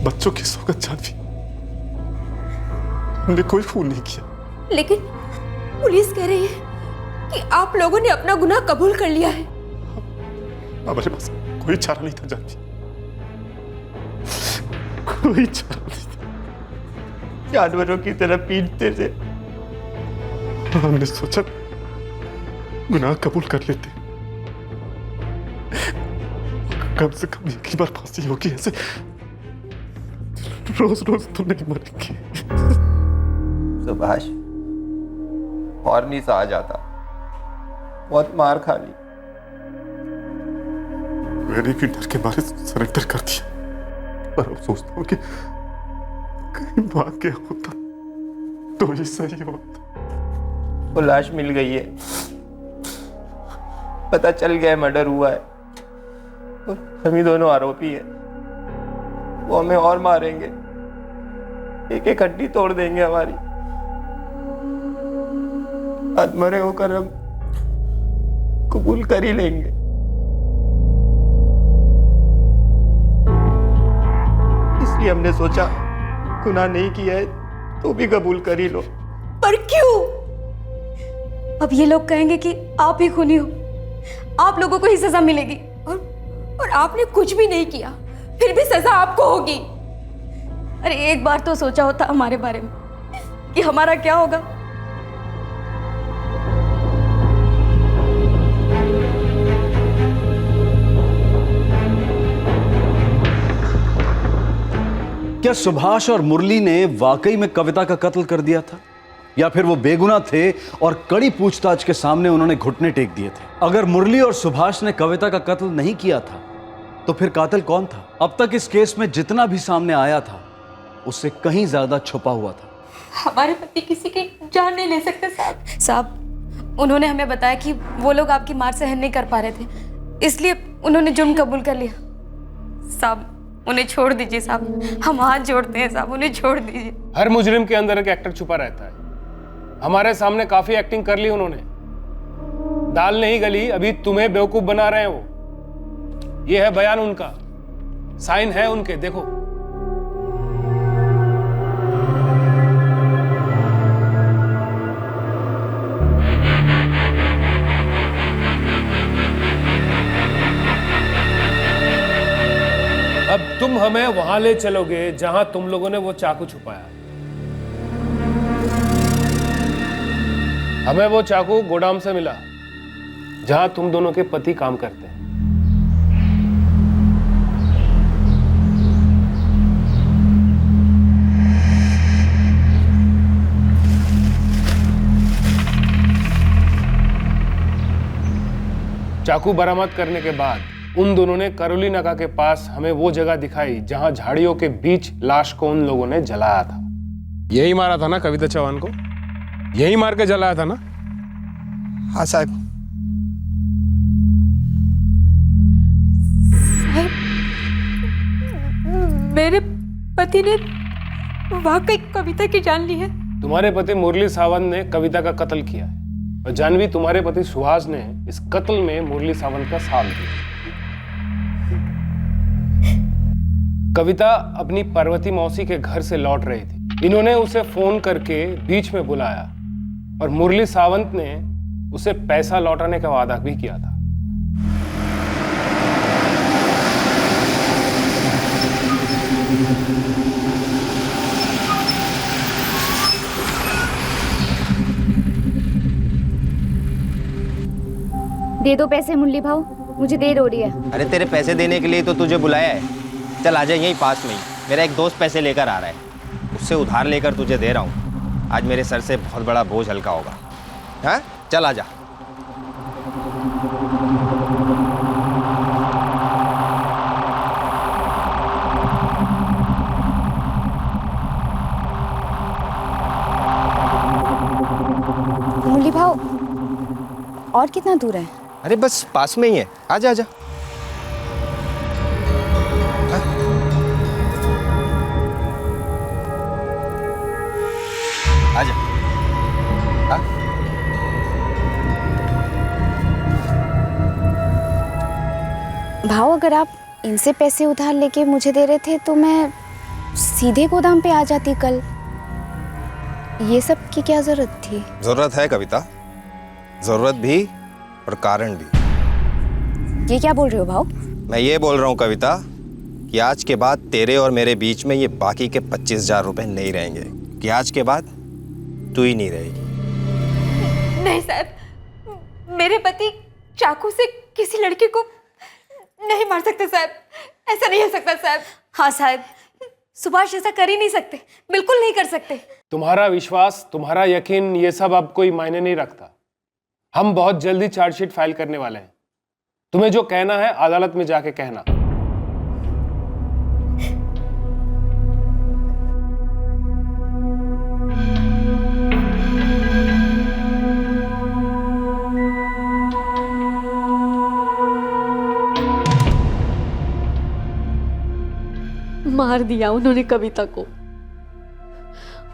बच्चों की सौगत जानवी, हमने कोई खून नहीं किया। लेकिन पुलिस कह रही है कि आप लोगों ने अपना गुनाह कबूल कर लिया है। हमारे पास कोई चारा नहीं था जानवी, कोई चारा नहीं था। जानवरों की तरह पीटते थे। हमने सोचा गुनाह कबूल कर लेते, कम से कम एक ही बार फांसी होगी। ऐसे रोज रोज तो नहीं मरेंगे। सुभाष, और नहीं सा आ जाता, बहुत मार खा ली। मैंने भी डर के मारे सरेंडर कर दिया, पर अब सोचता हूँ कि कहीं भाग गया होता तो ही सही होता। वो लाश मिल गई है, पता चल गया मर्डर हुआ है। हम ही दोनों आरोपी हैं। वो हमें और मारेंगे, एक एक हड्डी तोड़ देंगे हमारी। मरे होकर हम कबूल कर ही लेंगे। इसलिए हमने सोचा गुनाह नहीं किया है तो भी कबूल कर ही लो। पर क्यों? अब ये लोग कहेंगे कि आप ही खूनी हो, आप लोगों को ही सजा मिलेगी, और आपने कुछ भी नहीं किया, फिर भी सजा आपको होगी। अरे एक बार तो सोचा होता हमारे बारे में कि हमारा क्या होगा। क्या सुभाष और मुरली ने वाकई में कविता का कत्ल कर दिया था, या फिर वो बेगुनाह थे और कड़ी पूछताछ के सामने उन्होंने घुटने टेक दिए थे? अगर मुरली और सुभाष ने कविता का कत्ल नहीं किया था तो फिर कातिल कौन था? अब तक इस केस में जितना भी सामने आया था उससे कहीं ज्यादा छुपा हुआ था। हमारे पति किसी की जान नहीं ले सकते साहब। उन्होंने हमें बताया कि वो लोग आपकी मार सहन नहीं कर पा रहे थे, इसलिए उन्होंने जुर्म कबूल कर लिया। साहब उन्हें छोड़ दीजिए साहब, हम हाथ जोड़ते हैं साहब, उन्हें छोड़ दीजिए। हर मुजरिम के अंदर एक एक्टर छुपा रहता है। हमारे सामने काफी एक्टिंग कर ली उन्होंने, दाल नहीं गली, अभी तुम्हें बेवकूफ बना रहे हैं वो। ये है बयान उनका, साइन है उनके, देखो। अब तुम हमें वहां ले चलोगे जहां तुम लोगों ने वो चाकू छुपाया। हमें वो चाकू गोदाम से मिला जहां तुम दोनों के पति काम करते हैं। चाकू बरामद करने के बाद उन दोनों ने करोली नाका के पास हमें वो जगह दिखाई जहां झाड़ियों के बीच लाश को उन लोगों ने जलाया था। यही मारा था ना कविता चौहान को? यही मार के जलाया था ना? हाँ साहब। मेरे पति ने वाकई कविता की जान ली है। तुम्हारे पति मुरली सावंत ने कविता का कत्ल किया है और जानवी तुम्हारे पति सुहास ने इस कत्ल में मुरली सावंत का साथ दिया। कविता अपनी पार्वती मौसी के घर से लौट रही थी। इन्होंने उसे फोन करके बीच में बुलाया और मुरली सावंत ने उसे पैसा लौटाने का वादा भी किया था। दे दो पैसे मुरली भाऊ, मुझे देर हो रही है। अरे तेरे पैसे देने के लिए तो तुझे बुलाया है। चल आ जा, यहीं पास में ही मेरा एक दोस्त पैसे लेकर आ रहा है, उससे उधार लेकर तुझे दे रहा हूँ। आज मेरे सर से बहुत बड़ा बोझ हल्का होगा। हाँ चल आ जा। मुरली भाऊ और कितना दूर है? अरे बस पास में ही है, आजा आजा। आजा। भाऊ अगर आप इनसे पैसे उधार लेके मुझे दे रहे थे तो मैं सीधे गोदाम पे आ जाती कल। ये सब की क्या जरूरत थी? जरूरत है कविता, जरूरत भी और कारण भी। ये क्या बोल रहे हो भाऊ? मैं ये बोल रहा हूँ कविता कि आज के बाद तेरे और मेरे बीच में ये बाकी के 25,000 रुपए नहीं रहेंगे, कि आज के बाद तू ही नहीं रहेगी। नहीं साहब, मेरे पति चाकू से किसी लड़की को नहीं मार सकते साहब, ऐसा नहीं हो सकता साहब। हाँ साहब, सुभाष ऐसा कर ही नहीं सकते, बिल्कुल नहीं कर सकते। तुम्हारा विश्वास, तुम्हारा यकीन, ये सब अब कोई मायने नहीं रखता। हम बहुत जल्दी चार्जशीट फाइल करने वाले हैं। तुम्हें जो कहना है अदालत में जाके कहना। मार दिया उन्होंने कविता को।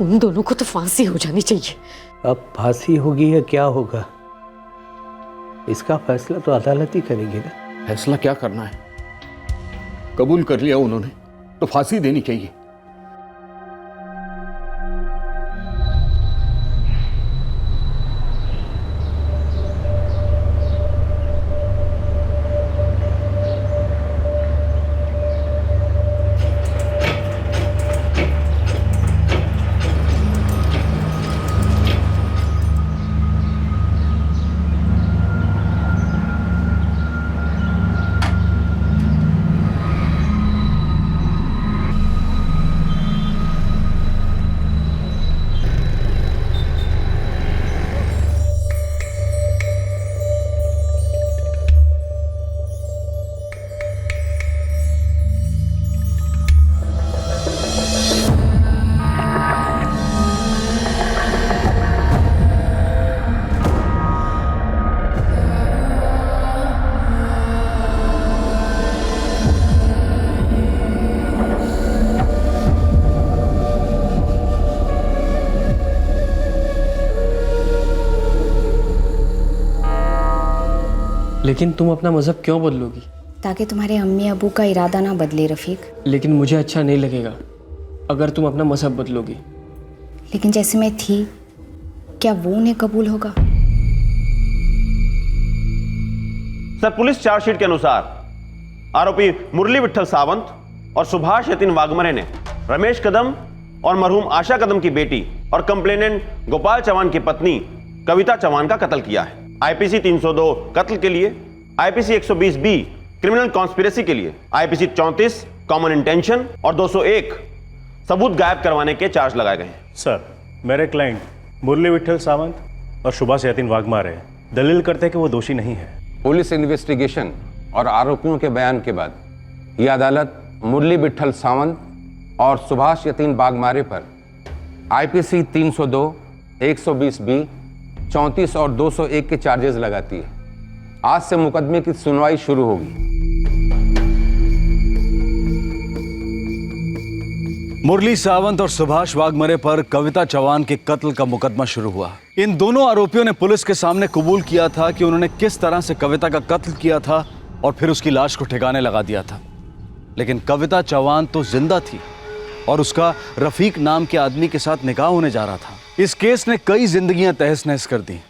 उन दोनों को तो फांसी हो जानी चाहिए। अब फांसी होगी या क्या होगा, इसका फैसला तो अदालत ही करेगी ना। फैसला क्या करना है? कबूल कर लिया उन्होंने तो फांसी देनी चाहिए। लेकिन तुम अपना मजहब क्यों बदलोगी? ताकि तुम्हारे अम्मी अबू का इरादा ना बदले रफीक। लेकिन मुझे अच्छा नहीं लगेगा अगर तुम अपना मजहब बदलोगी। लेकिन जैसे मैं थी, क्या वो उन्हें कबूल होगा? सर, पुलिस चार्जशीट के अनुसार आरोपी मुरली विठल सावंत और सुभाष यतिन वाघमरे ने रमेश कदम और मरहूम आशा कदम की बेटी और कंप्लेनेंट गोपाल चौहान की पत्नी कविता चौहान का कत्ल किया है। आईपीसी 302 कत्ल के लिए, आईपीसी 120 बी क्रिमिनल कॉन्स्पिरेसी के लिए, आईपीसी 34 कॉमन इंटेंशन और 201 सबूत गायब करवाने के चार्ज लगाए गए हैं। सर, मेरे क्लाइंट मुरली विठल सावंत और सुभाष यतिन वाघमारे दलील करते हैं कि वो दोषी नहीं है। पुलिस इन्वेस्टिगेशन और आरोपियों के बयान के बाद यह अदालत मुरली विट्ठल सावंत और सुभाष यतीन बागमारे पर आईपीसी 302, 120B, 34 और 201 के चार्जेस लगाती है। आज से मुकदमे की सुनवाई शुरू होगी। मुरली सावंत और सुभाष वाघमरे पर कविता चौहान के कत्ल का मुकदमा शुरू हुआ। इन दोनों आरोपियों ने पुलिस के सामने कबूल किया था कि उन्होंने किस तरह से कविता का कत्ल किया था और फिर उसकी लाश को ठिकाने लगा दिया था। लेकिन कविता चौहान तो जिंदा थी और उसका रफीक नाम के आदमी के साथ निकाह होने जा रहा था। इस केस ने कई जिंदगियां तहस नहस कर दी।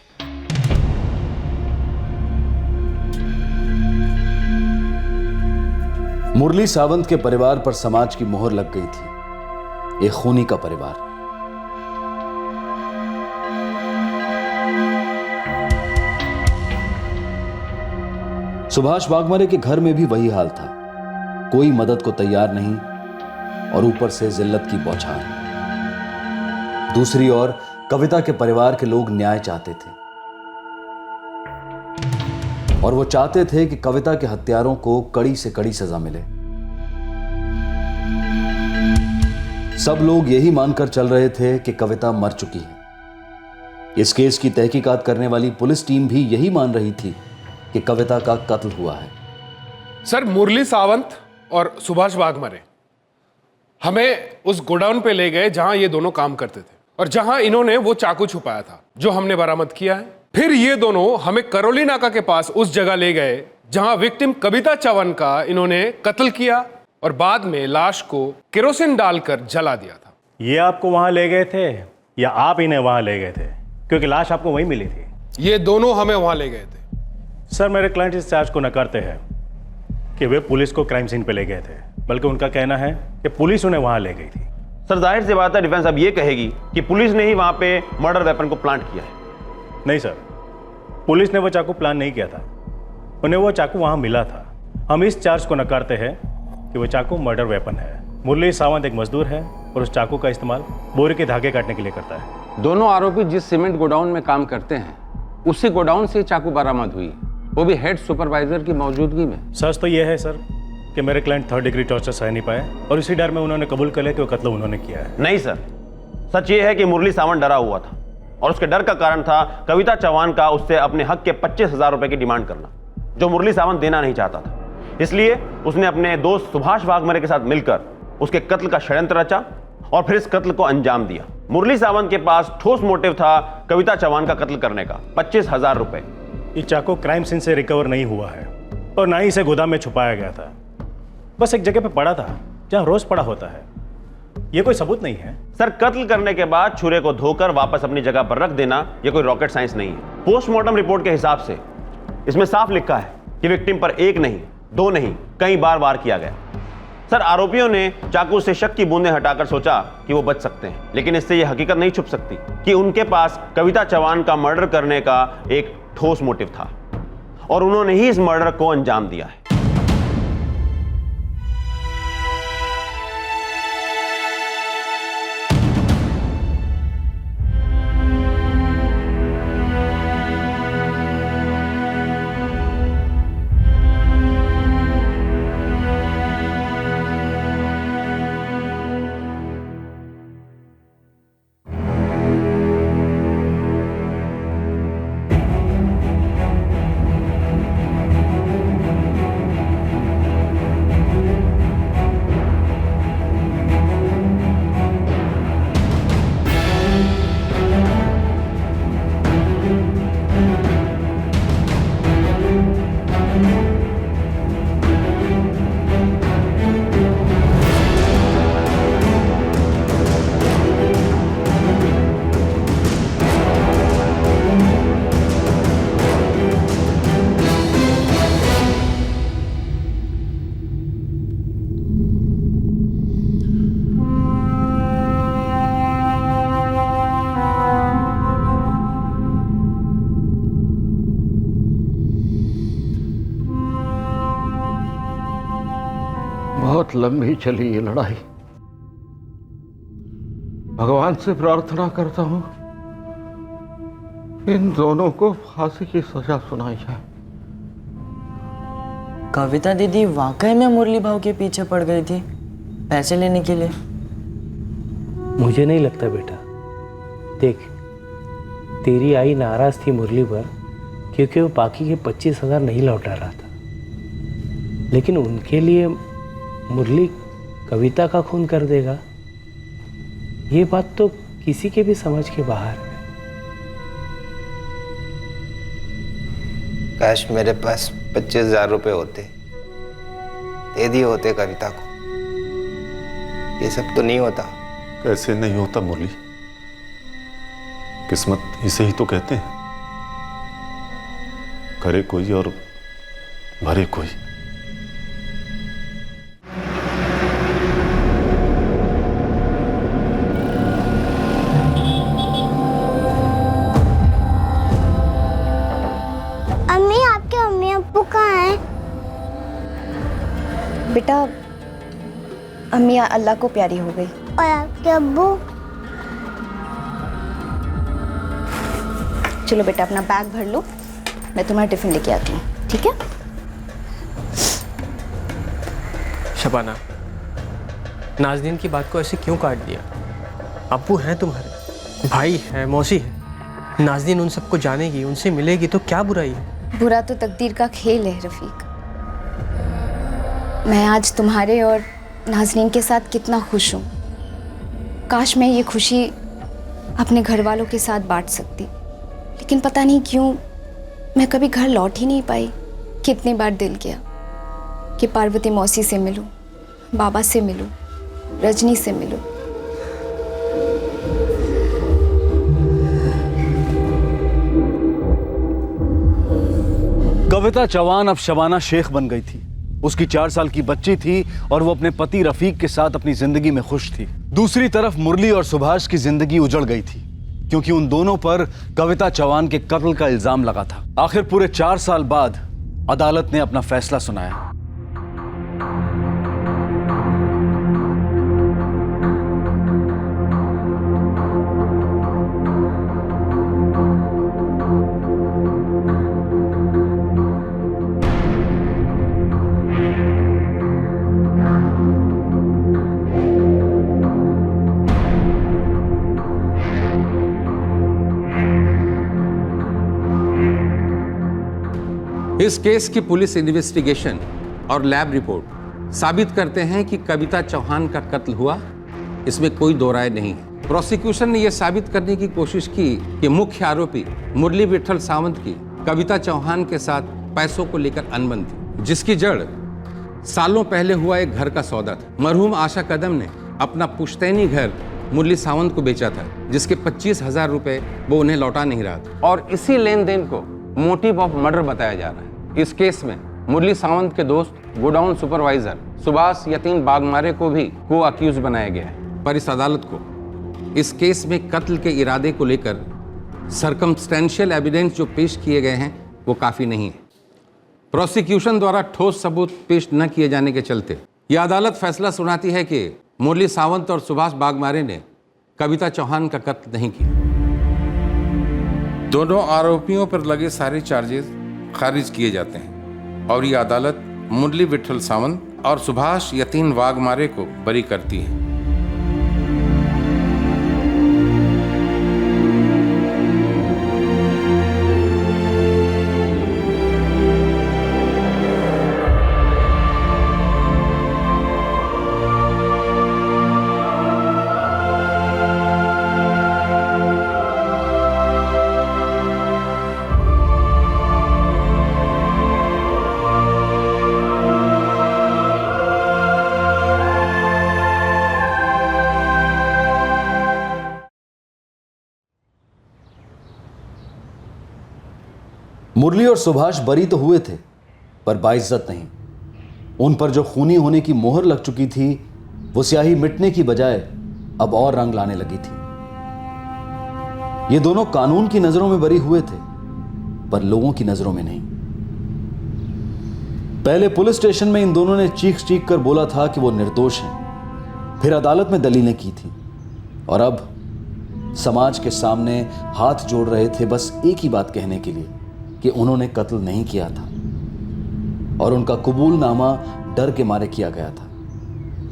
मुरली सावंत के परिवार पर समाज की मोहर लग गई थी। एक खूनी का परिवार। सुभाष वाघमरे के घर में भी वही हाल था। कोई मदद को तैयार नहीं और ऊपर से जिल्लत की बौछार। दूसरी ओर कविता के परिवार के लोग न्याय चाहते थे और वो चाहते थे कि कविता के हत्यारों को कड़ी से कड़ी सजा मिले। सब लोग यही मानकर चल रहे थे कि कविता मर चुकी है। इस केस की तहकीकात करने वाली पुलिस टीम भी यही मान रही थी कि कविता का कत्ल हुआ है। सर, मुरली सावंत और सुभाष वाघमरे हमें उस गोडाउन पे ले गए जहां ये दोनों काम करते थे और जहां इन्होंने वो चाकू छुपाया था जो हमने बरामद किया है। फिर ये दोनों हमें करौली नाका के पास उस जगह ले गए जहां विक्टिम कविता चौहान का इन्होंने कत्ल किया और बाद में लाश को केरोसिन डालकर जला दिया था। ये आपको वहां ले गए थे या आप इन्हें वहां ले गए थे? क्योंकि लाश आपको वहीं मिली थी। ये दोनों हमें वहां ले गए थे। सर, मेरे क्लाइंट इस चार्ज को नकारते हैं कि वे पुलिस को क्राइम सीन पे ले गए थे, बल्कि उनका कहना है कि पुलिस उन्हें वहां ले गई थी। सर, जाहिर सी बात है डिफेंस अब ये कहेगी कि पुलिस ने ही वहां पे मर्डर वेपन को प्लांट किया है। नहीं सर, पुलिस ने वो चाकू प्लान नहीं किया था, उन्हें वो चाकू वहां मिला था। हम इस चार्ज को नकारते हैं कि वो चाकू मर्डर वेपन है। मुरली सावंत एक मजदूर है और उस चाकू का इस्तेमाल बोरे के धागे काटने के लिए करता है। दोनों आरोपी जिस सीमेंट गोडाउन में काम करते हैं उसी गोडाउन से चाकू बरामद हुई, वो भी हेड सुपरवाइजर की मौजूदगी में। सच तो यह है सर कि मेरे क्लाइंट 3rd डिग्री टॉर्चर सह नहीं पाए और इसी डर में उन्होंने कबूल कर लिया कि वो कत्ल उन्होंने किया है। नहीं सर, सच ये है कि मुरली सावंत डरा हुआ था और उसके डर का कारण था कविता चौहान का उससे अपने हक के 25,000 रुपए की डिमांड करना, जो मुरली सावंत देना नहीं चाहता था। इसलिए उसने अपने दोस्त सुभाष वाघमरे के साथ मिलकर उसके कत्ल का षड्यंत्र रचा और फिर इस कत्ल को अंजाम दिया। मुरली सावंत के पास ठोस मोटिव था कविता चौहान का कत्ल करने का, 25,000 रुपए। ये चाकू क्राइम सीन से रिकवर नहीं हुआ है और ना ही इसे गोदाम में छुपाया गया था, बस एक जगह पे पड़ा था जहां रोज पड़ा होता है। ये कोई सबूत नहीं है। सर, कत्ल करने के बाद छुरे को धोकर वापस अपनी जगह पर रख देना ये कोई रॉकेट साइंस नहीं है। पोस्टमार्टम रिपोर्ट के हिसाब से इसमें साफ लिखा है कि विक्टिम पर एक नहीं, दो नहीं, कई बार वार किया गया। सर, आरोपियों ने चाकू से शक की बूंदें हटाकर सोचा कि वो बच सकते हैं, लेकिन इससे यह हकीकत नहीं छुप सकती कि उनके पास कविता चौहान का मर्डर करने का एक ठोस मोटिव था और उन्होंने ही इस मर्डर को अंजाम दिया है। बहुत लंबी चली ये लड़ाई। भगवान से प्रार्थना करता हूं इन दोनों को फांसी की सजा सुनाई जाए। कविता दीदी वाकई में मुरली भाव के पीछे पड़ गई थी पैसे लेने के लिए? मुझे नहीं लगता बेटा। देख, तेरी आई नाराज थी मुरली पर क्योंकि वो बाकी के 25,000 नहीं लौटा रहा था, लेकिन उनके लिए मुरली कविता का खून कर देगा, ये बात तो किसी के भी समझ के बाहर है। काश मेरे पास 25,000 रुपये होते, दे दिए होते कविता को। ये सब तो नहीं होता। कैसे नहीं होता मुरली? किस्मत इसे ही तो कहते हैं, करे कोई और भरे कोई। अम्मी, आपके अम्मी अब्बू कहाँ हैं? बेटा अम्मी अल्लाह को प्यारी हो गई। और आपके अब्बू? चलो बेटा अपना बैग भर लो, मैं तुम्हारा टिफिन लेके आती हूँ, ठीक है? शबाना, नाज़नीन की बात को ऐसे क्यों काट दिया? अब्बू हैं तुम्हारे, भाई है, मौसी है। नाज़नीन उन सबको जानेगी, उनसे मिलेगी तो क्या बुराई है? बुरा तो तकदीर का खेल है रफ़ीक। मैं आज तुम्हारे और नाज़नीन के साथ कितना खुश हूँ। काश मैं ये खुशी अपने घर वालों के साथ बांट सकती, लेकिन पता नहीं क्यों मैं कभी घर लौट ही नहीं पाई। कितनी बार दिल किया कि पार्वती मौसी से मिलूं, बाबा से मिलूं, रजनी से मिलूं। कविता चौहान अब शबाना शेख बन गई थी। उसकी 4 साल की बच्ची थी और वो अपने पति रफीक के साथ अपनी जिंदगी में खुश थी। दूसरी तरफ मुरली और सुभाष की जिंदगी उजड़ गई थी क्योंकि उन दोनों पर कविता चौहान के कत्ल का इल्जाम लगा था। आखिर पूरे 4 साल बाद अदालत ने अपना फैसला सुनाया। इस केस की पुलिस इन्वेस्टिगेशन और लैब रिपोर्ट साबित करते हैं कि कविता चौहान का कत्ल हुआ, इसमें कोई दो राय नहीं है। प्रोसिक्यूशन ने यह साबित करने की कोशिश की कि मुख्य आरोपी मुरली विठल सावंत की कविता चौहान के साथ पैसों को लेकर अनबन थी, जिसकी जड़ सालों पहले हुआ एक घर का सौदा था। मरहूम आशा कदम ने अपना पुश्तैनी घर मुरली सावंत को बेचा था, जिसके 25,000 रुपए वो उन्हें लौटा नहीं रहा था, और इसी लेन देन को मोटिव ऑफ मर्डर बताया जा रहा है। इस केस में मुरली सावंत के दोस्त गोडाउन सुपरवाइजर सुभाष यतीन बागमारे को भी को अक्यूज बनाया गया है, पर इस अदालत को इस केस में कत्ल के इरादे को लेकर सर्कमस्टेंशियल एविडेंस जो पेश किए गए हैं वो काफ़ी नहीं है। प्रोसिक्यूशन द्वारा ठोस सबूत पेश न किए जाने के चलते यह अदालत फैसला सुनाती है कि मुरली सावंत और सुभाष बागमारे ने कविता चौहान का कत्ल नहीं किया। दोनों आरोपियों पर लगे सारे चार्जेस खारिज किए जाते हैं और ये अदालत मुरली विठल सावंत और सुभाष यतीन वाघमारे को बरी करती है। मुरली और सुभाष बरी तो हुए थे पर बाइज्जत नहीं। उन पर जो खूनी होने की मोहर लग चुकी थी वो स्याही मिटने की बजाय अब और रंग लाने लगी थी। ये दोनों कानून की नजरों में बरी हुए थे पर लोगों की नजरों में नहीं। पहले पुलिस स्टेशन में इन दोनों ने चीख चीख कर बोला था कि वो निर्दोष हैं, फिर अदालत में दलीलें की थी और अब समाज के सामने हाथ जोड़ रहे थे बस एक ही बात कहने के लिए कि उन्होंने कत्ल नहीं किया था। और उनका कबूलनामा डर के मारे किया गया था,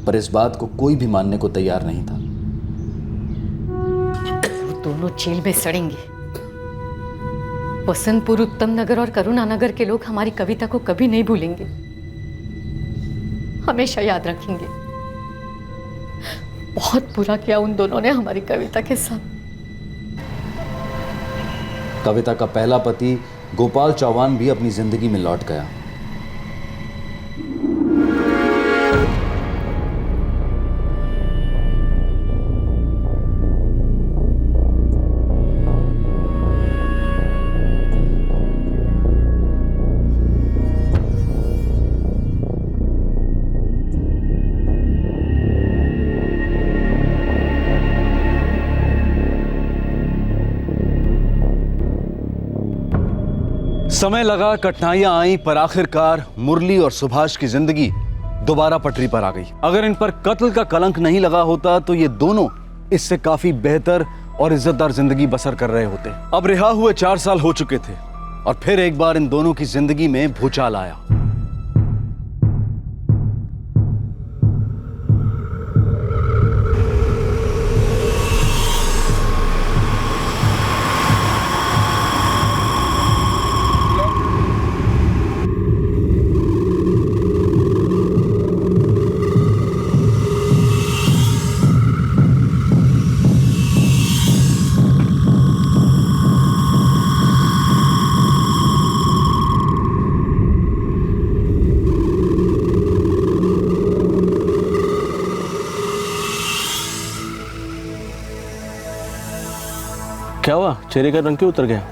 पर इस बात को कोई भी मानने को तैयार नहीं था। वो दोनों जेल में सड़ेंगे। वसंतपुर, उत्तम नगर और करुणा नगर के लोग हमारी कविता को कभी नहीं भूलेंगे, हमेशा याद रखेंगे। बहुत बुरा किया उन दोनों ने हमारी कविता के साथ। कविता का पहला पति गोपाल चौहान भी अपनी जिंदगी में लौट गया। समय लगा, कठिनाइयां आई, पर आखिरकार मुरली और सुभाष की जिंदगी दोबारा पटरी पर आ गई। अगर इन पर कत्ल का कलंक नहीं लगा होता तो ये दोनों इससे काफी बेहतर और इज्जतदार जिंदगी बसर कर रहे होते। अब रिहा हुए 4 साल हो चुके थे और फिर एक बार इन दोनों की जिंदगी में भूचाल आया। क्या हुआ? चेहरे का रंग क्यों उतर गया?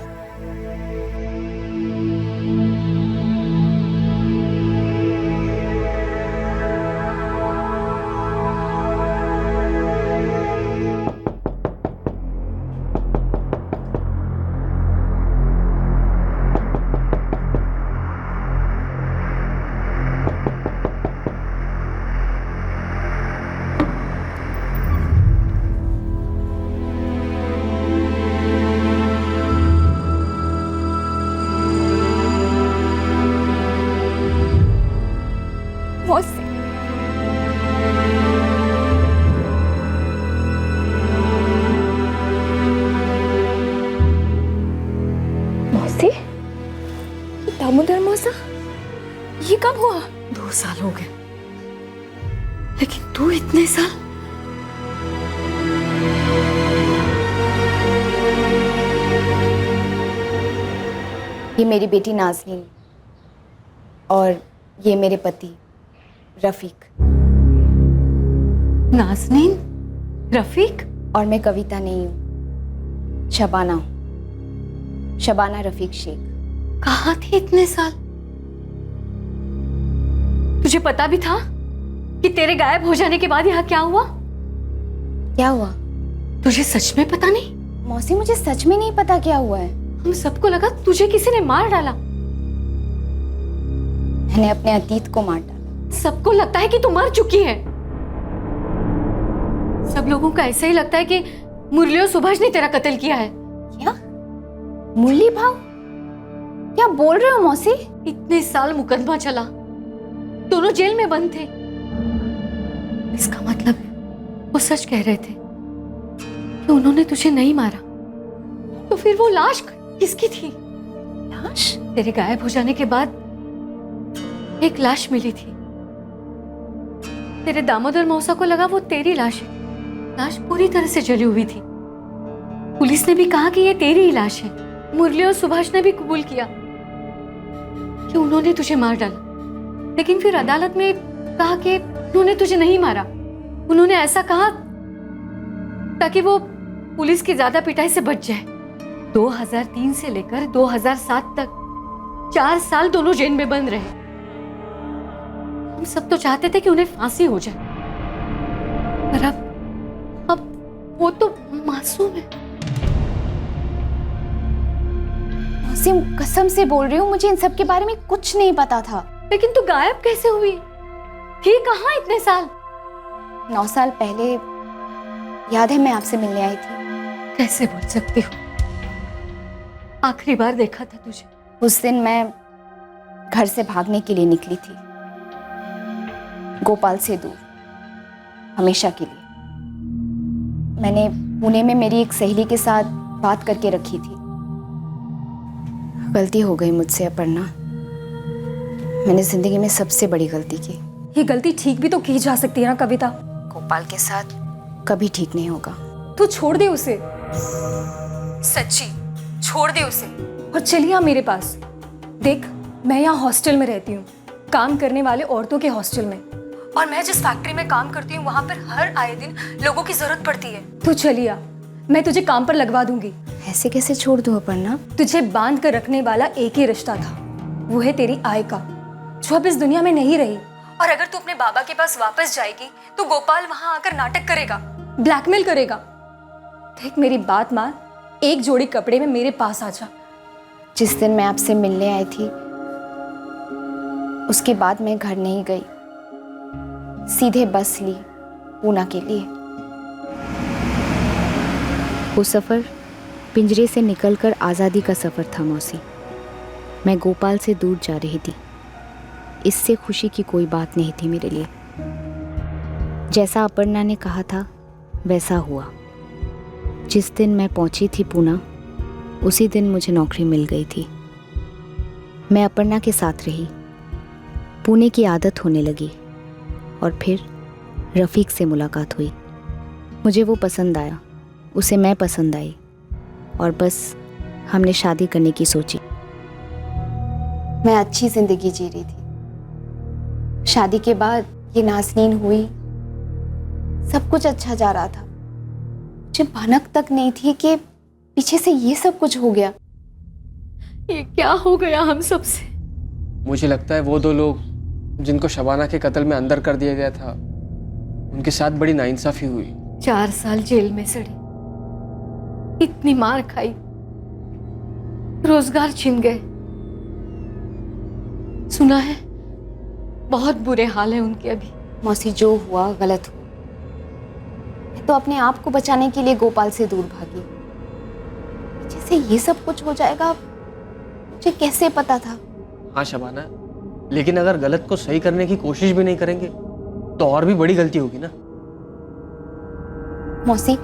दामोदर मौसा, ये कब हुआ? 2 साल हो गए, लेकिन तू इतने साल। ये मेरी बेटी नाज़नीन और ये मेरे पति रफीक। नाज़नीन, रफीक? और मैं कविता नहीं हूँ, शबाना हूँ, शबाना रफीक शेख। कहाँ थी इतने साल? तुझे पता भी था कि तेरे गायब हो जाने के बाद यहाँ क्या हुआ? क्या हुआ? तुझे सच में पता नहीं? मौसी, मुझे सच में नहीं पता क्या हुआ है। हम सबको लगा तुझे किसी ने मार डाला। मैंने अपने अतीत को मार डाला। सबको लगता है कि तू मर चुकी है। सब लोगों को ऐसा ही लगता है कि मुरली और सुभाष ने तेरा कत्ल किया है। क्या? मुरली भाव? क्या बोल रहे हो मौसी? इतने साल मुकदमा चला, दोनों जेल में बंद थे। इसका मतलब वो सच कह रहे थे कि उन्होंने तुझे नहीं मारा। तो फिर वो लाश किसकी थी? लाश? तेरे गायब हो जाने के बाद एक लाश मिली थी। तेरे दामोदर मौसा को लगा वो तेरी लाश है। लाश पूरी तरह से जली हुई थी। पुलिस ने भी कहा कि ये तेरी ही लाश है। मुरली और सुभाष ने भी कबूल किया कि उन्होंने तुझे मार डाला, लेकिन फिर अदालत में कहा कि उन्होंने तुझे नहीं मारा। उन्होंने ऐसा कहा ताकि वो पुलिस की ज्यादा पिटाई से बच जाए। 2003 से लेकर 2007 तक 4 साल दोनों जेल में बंद रहे। हम सब तो चाहते थे कि उन्हें फांसी हो जाए, पर अब वो तो मासूम है। मौसी, कसम से बोल रही हूँ, मुझे इन सब के बारे में कुछ नहीं पता था। लेकिन तू गायब कैसे हुई? थी कहाँ इतने साल? 9 साल पहले याद है मैं आपसे मिलने आई थी। कैसे भूल सकती हूँ? आखिरी बार देखा था तुझे। उस दिन मैं घर से भागने के लिए निकली थी, गोपाल से दूर, हमेशा के लिए। मैंने पुणे में मेरी एक सहेली के साथ बात करके रखी थी। गलती हो गई मुझसे अपर्णा, मैंने जिंदगी में सबसे बड़ी गलती की। ये गलती ठीक भी तो की जा सकती है ना कविता। गोपाल के साथ कभी ठीक नहीं होगा। तू छोड़ दे उसे, सच्ची छोड़ दे उसे और चलिए आ मेरे पास। देख, मैं यहाँ हॉस्टल में रहती हूँ, काम करने वाले औरतों के हॉस्टल में, और मैं जिस फैक्ट्री में काम करती हूँ वहाँ पर हर आए दिन लोगों की जरूरत पड़ती है। तू चलिए आ, मैं तुझे काम पर लगवा दूंगी। ऐसे कैसे छोड़ दूँ अपर्णा? तुझे बांध कर रखने वाला एक ही रिश्ता था, वो है तेरी आय का, जो अब इस दुनिया में नहीं रही। और अगर तू अपने बाबा के पास वापस जाएगी तो गोपाल वहां आकर नाटक करेगा, ब्लैकमेल करेगा। देख मेरी बात मान, एक जोड़ी कपड़े में मेरे पास आ जा। जिस दिन मैं आपसे मिलने आई थी उसके बाद मैं घर नहीं गई, सीधे बस ली पूना के लिए। वो सफ़र पिंजरे से निकलकर आज़ादी का सफ़र था मौसी। मैं गोपाल से दूर जा रही थी, इससे खुशी की कोई बात नहीं थी मेरे लिए। जैसा अपर्णा ने कहा था वैसा हुआ। जिस दिन मैं पहुंची थी पूना, उसी दिन मुझे नौकरी मिल गई थी। मैं अपर्णा के साथ रही, पुणे की आदत होने लगी, और फिर रफ़ीक से मुलाकात हुई। मुझे वो पसंद आया, उसे मैं पसंद आई, और बस हमने शादी करने की सोची। मैं अच्छी ज़िंदगी जी रही थी। शादी के बाद ये नाज़नीन हुई, सब कुछ अच्छा जा रहा था। मुझे भनक तक नहीं थी कि पीछे से ये सब कुछ हो गया। ये क्या हो गया हम सबसे? मुझे लगता है वो दो लोग जिनको शबाना के कत्ल में अंदर कर दिया गया था, उनके साथ बड़ी नाइंसाफी हुई। 4 साल जेल में सड़ी, इतनी मार खाई, रोजगार छिन गए। सुना है बहुत बुरे हाल है उनके अभी। मौसी, जो हुआ गलत हुआ। मैं तो अपने आप को बचाने के लिए गोपाल से दूर भागी। जैसे ये सब कुछ हो जाएगा मुझे कैसे पता था? हाँ शबाना, लेकिन अगर गलत को सही करने की कोशिश भी नहीं करेंगे तो और भी बड़ी गलती होगी ना। मौसी,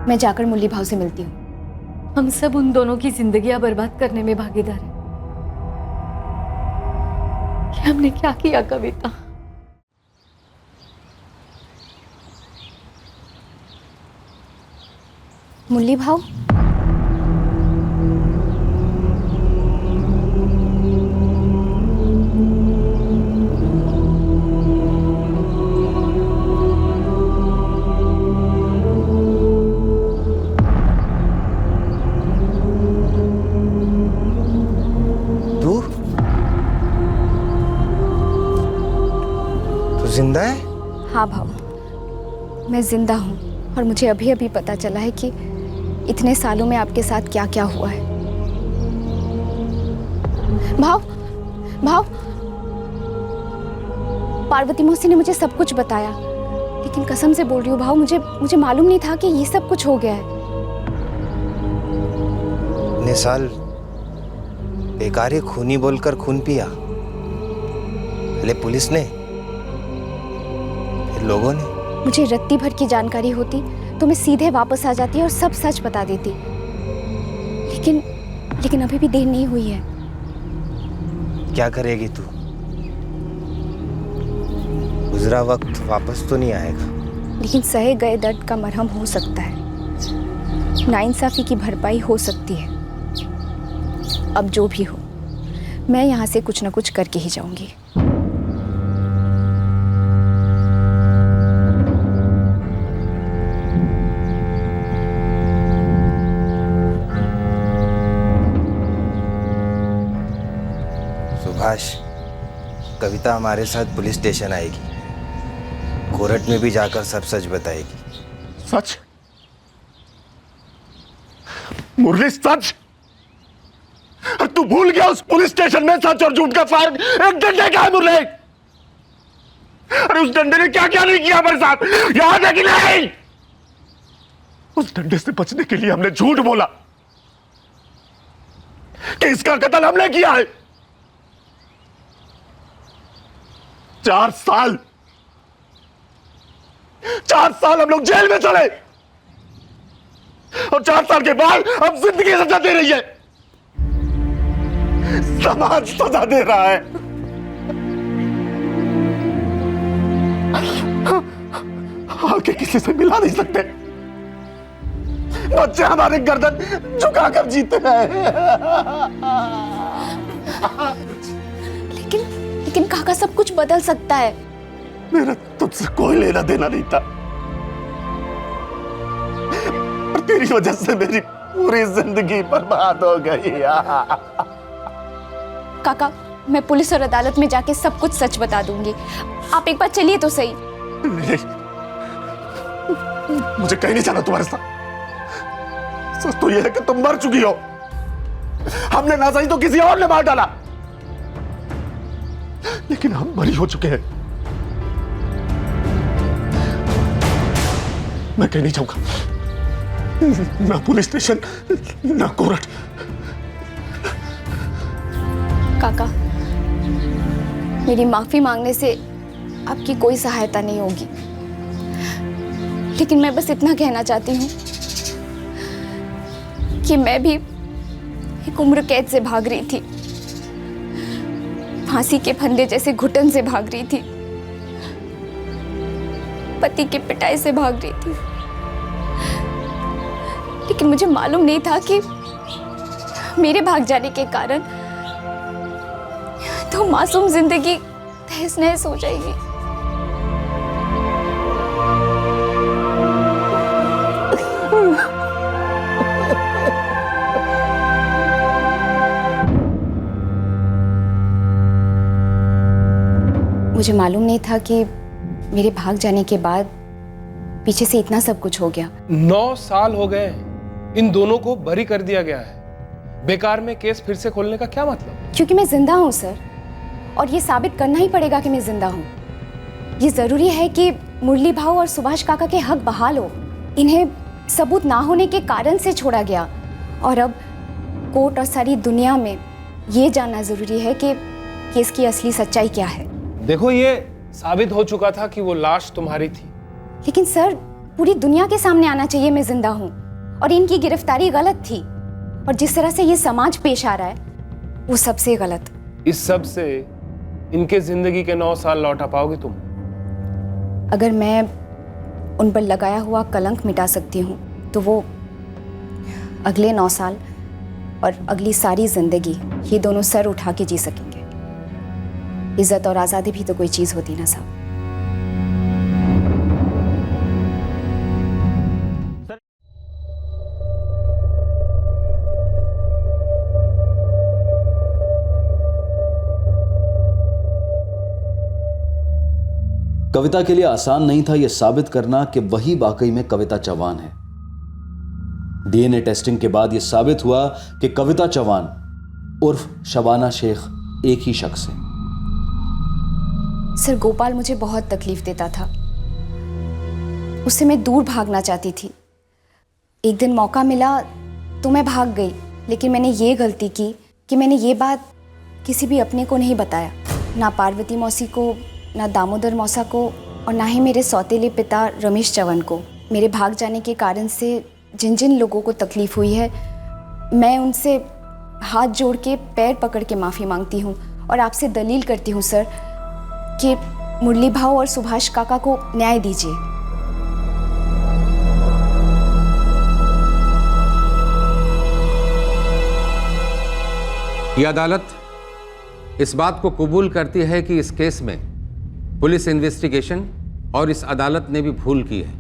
मैं जाकर मुरली भाव से मिलती हूँ। हम सब उन दोनों की जिंदगियां बर्बाद करने में भागीदार हैं। कि हमने क्या किया कविता? मुरली भाव, जिंदा है? हाँ भाव, मैं जिंदा हूँ, और मुझे अभी अभी पता चला है कि इतने सालों में आपके साथ क्या क्या हुआ है। भाव, भाव, पार्वती मौसी ने मुझे सब कुछ बताया, लेकिन कसम से बोल रही हूँ भाव, मुझे मालूम नहीं था कि ये सब कुछ हो गया है। इतने साल बेकार ही खूनी बोलकर खून पिया, पहले पुलिस ने, फिर लोगों ने। मुझे रत्ती भर की जानकारी होती तो मैं सीधे वापस आ जाती और सब सच बता देती, लेकिन अभी भी देर नहीं हुई है। क्या करेगी तू? गुजरा वक्त वापस तो नहीं आएगा, लेकिन सहे गए दर्द का मरहम हो सकता है, नाइंसाफी की भरपाई हो सकती है। अब जो भी हो, मैं यहाँ से कुछ न कुछ करके ही जाऊंगी। सुभाष, कविता हमारे साथ पुलिस स्टेशन आएगी, कोर्ट में भी जाकर सब सच बताएगी। सच? मुरली, सच? और तू भूल गया उस पुलिस स्टेशन में सच और झूठ का फर्क? एक डंडे का है मुरली। अरे उस डंडे ने क्या क्या नहीं किया हमारे साथ, याद है कि नहीं? उस डंडे से बचने के लिए हमने झूठ बोला कि इसका कत्ल हमने किया है, 4 साल 4 साल हम लोग जेल में चले और 4 साल के बाद अब जिंदगी सजा दे रही है। समाज सजा दे रहा है। आके किसी से मिला नहीं सकते। बच्चे हमारे गर्दन झुकाकर जीते हैं। लेकिन काका सब कुछ बदल सकता है। मेरा तुझसे कोई लेना देना नहीं था, और तेरी वजह से मेरी पूरी जिंदगी बर्बाद हो गई। काका, मैं पुलिस और अदालत में जाके सब कुछ सच बता दूंगी। आप एक बार चलिए तो सही। मुझे कहीं नहीं जाना तुम्हारे साथ। सच तो यह है कि तुम मर चुकी हो। हमने ना सही तो किसी और ने मार डाला, लेकिन हम बरी हो चुके हैं। मैं कहीं नहीं जाऊंगा, ना पुलिस स्टेशन ना कोर्ट। काका, मेरी माफी मांगने से आपकी कोई सहायता नहीं होगी, लेकिन मैं बस इतना कहना चाहती हूँ कि मैं भी एक उम्र कैद से भाग रही थी, फांसी के फंदे जैसे घुटन से भाग रही थी, पति की पिटाई से भाग रही थी, लेकिन मुझे मालूम नहीं था कि मेरे भाग जाने के कारण तो मासूम जिंदगी तहस नहस हो जाएगी। मुझे मालूम नहीं था कि मेरे भाग जाने के बाद पीछे से इतना सब कुछ हो गया। 9 साल हो गए, इन दोनों को बरी कर दिया गया है। बेकार में केस फिर से खोलने का क्या मतलब? क्योंकि मैं जिंदा हूं सर, और ये साबित करना ही पड़ेगा कि मैं जिंदा हूं। ये जरूरी है कि मुरली भाऊ और सुभाष काका के हक बहाल हो। इन्हें सबूत ना होने के कारण से छोड़ा गया, और अब कोर्ट और सारी दुनिया में ये जानना जरूरी है कि केस की असली सच्चाई क्या है। देखो, ये साबित हो चुका था कि वो लाश तुम्हारी थी। लेकिन सर, पूरी दुनिया के सामने आना चाहिए मैं जिंदा हूं, और इनकी गिरफ्तारी गलत थी, और जिस तरह से ये समाज पेश आ रहा है वो सबसे गलत। इस सब से इनके जिंदगी के 9 साल लौटा पाओगे तुम? अगर मैं उन पर लगाया हुआ कलंक मिटा सकती हूँ तो वो अगले 9 साल और अगली सारी जिंदगी ये दोनों सर उठा के जी सकेंगे। इज्जत और आज़ादी भी तो कोई चीज़ होती ना साहब। कविता के लिए आसान नहीं था यह साबित करना कि वही वाकई में कविता चौहान है। डीएनए टेस्टिंग के बाद यह साबित हुआ कि कविता चौहान उर्फ शबाना शेख एक ही शख्स है। सर, गोपाल मुझे बहुत तकलीफ देता था, उससे मैं दूर भागना चाहती थी। एक दिन मौका मिला तो मैं भाग गई, लेकिन मैंने ये गलती की कि मैंने ये बात किसी भी अपने को नहीं बताया, ना पार्वती मौसी को, ना दामोदर मौसा को, और ना ही मेरे सौतेले पिता रमेश चौहान को। मेरे भाग जाने के कारण से जिन जिन लोगों को तकलीफ हुई है, मैं उनसे हाथ जोड़ के पैर पकड़ के माफ़ी मांगती हूँ, और आपसे दलील करती हूँ सर कि मुरली भाऊ और सुभाष काका को न्याय दीजिए। यह अदालत इस बात को कबूल करती है कि इस केस में पुलिस इन्वेस्टिगेशन और इस अदालत ने भी भूल की है,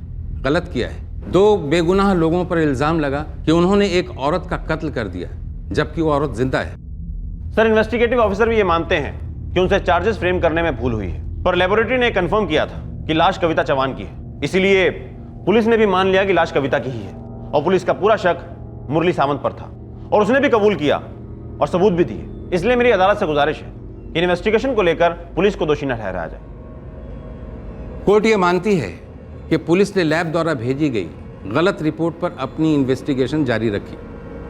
गलत किया है। 2 बेगुनाह लोगों पर इल्जाम लगा कि उन्होंने एक औरत का कत्ल कर दिया, जबकि वो औरत जिंदा है। सर, इन्वेस्टिगेटिव ऑफिसर भी ये मानते हैं कि उनसे चार्जेस फ्रेम करने में भूल हुई है, पर लेबोरेटरी ने कंफर्म किया था कि लाश कविता चौहान की है। इसीलिए पुलिस ने भी मान लिया कि लाश कविता की ही है, और पुलिस का पूरा शक मुरली सावंत पर था, और उसने भी कबूल किया और सबूत भी दिए। इसलिए मेरी अदालत से गुजारिश है कि इन्वेस्टिगेशन को लेकर पुलिस को दोषी न ठहराया जाए। कोर्ट ये मानती है कि पुलिस ने लैब द्वारा भेजी गई गलत रिपोर्ट पर अपनी इन्वेस्टिगेशन जारी रखी,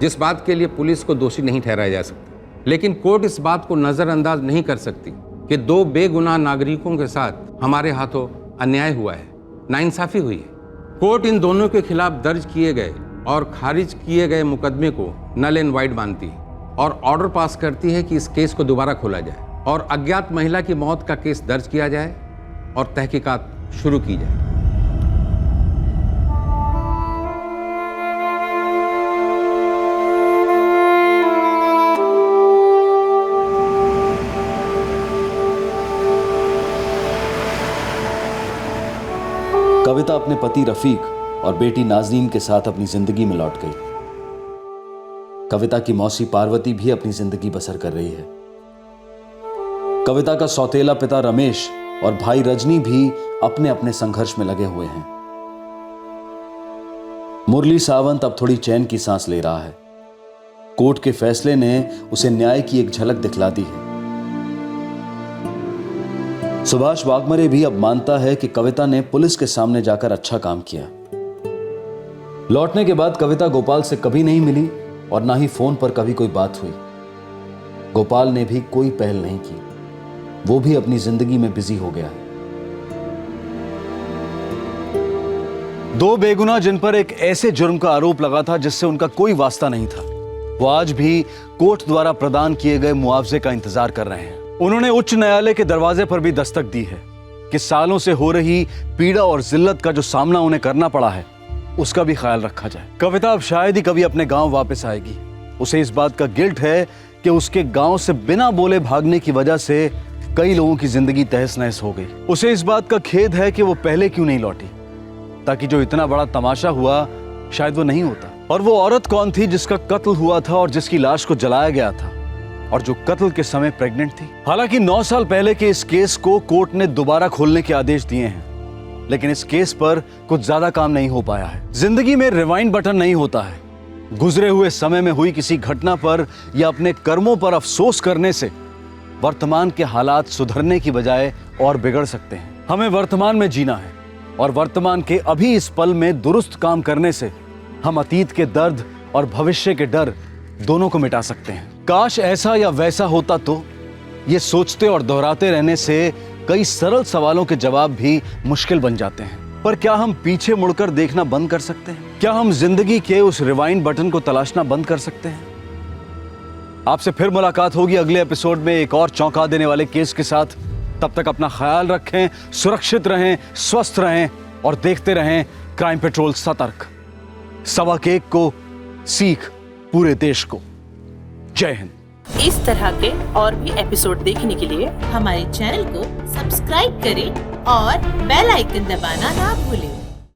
जिस बात के लिए पुलिस को दोषी नहीं ठहराया जा सकता। लेकिन कोर्ट इस बात को नज़रअंदाज नहीं कर सकती कि 2 बेगुनाह नागरिकों के साथ हमारे हाथों अन्याय हुआ है, नाइंसाफी हुई है। कोर्ट इन दोनों के खिलाफ दर्ज किए गए और खारिज किए गए मुकदमे को नल एंड वाइड मानती है और ऑर्डर पास करती है कि इस केस को दोबारा खोला जाए और अज्ञात महिला की मौत का केस दर्ज किया जाए और तहकीकात शुरू की जाए। कविता अपने पति रफीक और बेटी नाजनीन के साथ अपनी जिंदगी में लौट गई। कविता की मौसी पार्वती भी अपनी जिंदगी बसर कर रही है। कविता का सौतेला पिता रमेश और भाई रजनी भी अपने अपने संघर्ष में लगे हुए हैं। मुरली सावंत अब थोड़ी चैन की सांस ले रहा है। कोर्ट के फैसले ने उसे न्याय की एक झलक दिखला दी है। सुभाष वाघमरे भी अब मानता है कि कविता ने पुलिस के सामने जाकर अच्छा काम किया। लौटने के बाद कविता गोपाल से कभी नहीं मिली और ना ही फोन पर कभी कोई बात हुई। गोपाल ने भी कोई पहल नहीं की, वो भी अपनी जिंदगी में बिजी हो गया है। 2 बेगुनाह जिन पर एक ऐसे जुर्म का आरोप लगा था जिससे उनका कोई वास्ता नहीं था, वो आज भी कोर्ट द्वारा प्रदान किए गए मुआवजे का इंतजार कर रहे हैं। उन्होंने उच्च न्यायालय के दरवाजे पर भी दस्तक दी है कि सालों से हो रही पीड़ा और जिल्लत का जो सामना उन्हें करना पड़ा है उसका भी ख्याल रखा जाए। कविता अब शायद ही कभी अपने गांव वापस आएगी। उसे इस बात का गिल्ट है कि उसके गांव से बिना बोले भागने की वजह से कई लोगों की जिंदगी तहस नहस हो गई। उसे इस बात का खेद है कि वो पहले क्यों नहीं लौटी, ताकि जो इतना बड़ा तमाशा हुआ शायद वो नहीं होता। और वो औरत कौन थी जिसका कत्ल हुआ था और जिसकी लाश को जलाया गया था और जो कत्ल के समय प्रेग्नेंट थी। हालांकि 9 साल पहले के इस केस को कोर्ट ने दोबारा खोलने के आदेश दिए हैं, लेकिन इस केस पर कुछ ज्यादा काम नहीं हो पाया है। जिंदगी में रिवाइंड बटन नहीं होता है। गुजरे हुए समय में हुई किसी घटना पर या अपने कर्मों पर अफसोस करने से वर्तमान के हालात सुधरने की बजाय और बिगड़ सकते हैं। हमें वर्तमान में जीना है और वर्तमान के अभी इस पल में दुरुस्त काम करने से हम अतीत के दर्द और भविष्य के डर दोनों को मिटा सकते हैं। काश ऐसा या वैसा होता तो ये सोचते और दोहराते रहने से कई सरल सवालों के जवाब भी मुश्किल बन जाते हैं। पर क्या हम पीछे मुड़कर देखना बंद कर सकते हैं? क्या हम जिंदगी के उस रिवाइंड बटन को तलाशना बंद कर सकते हैं? आपसे फिर मुलाकात होगी अगले एपिसोड में एक और चौंका देने वाले केस के साथ। तब तक अपना ख्याल रखें, सुरक्षित रहें, स्वस्थ रहें और देखते रहें क्राइम पेट्रोल सतर्क। 1.25 को सीख पूरे देश को। जय हिंद। इस तरह के और भी एपिसोड देखने के लिए हमारे चैनल को सब्सक्राइब करें और बेल आइकन दबाना ना भूलें।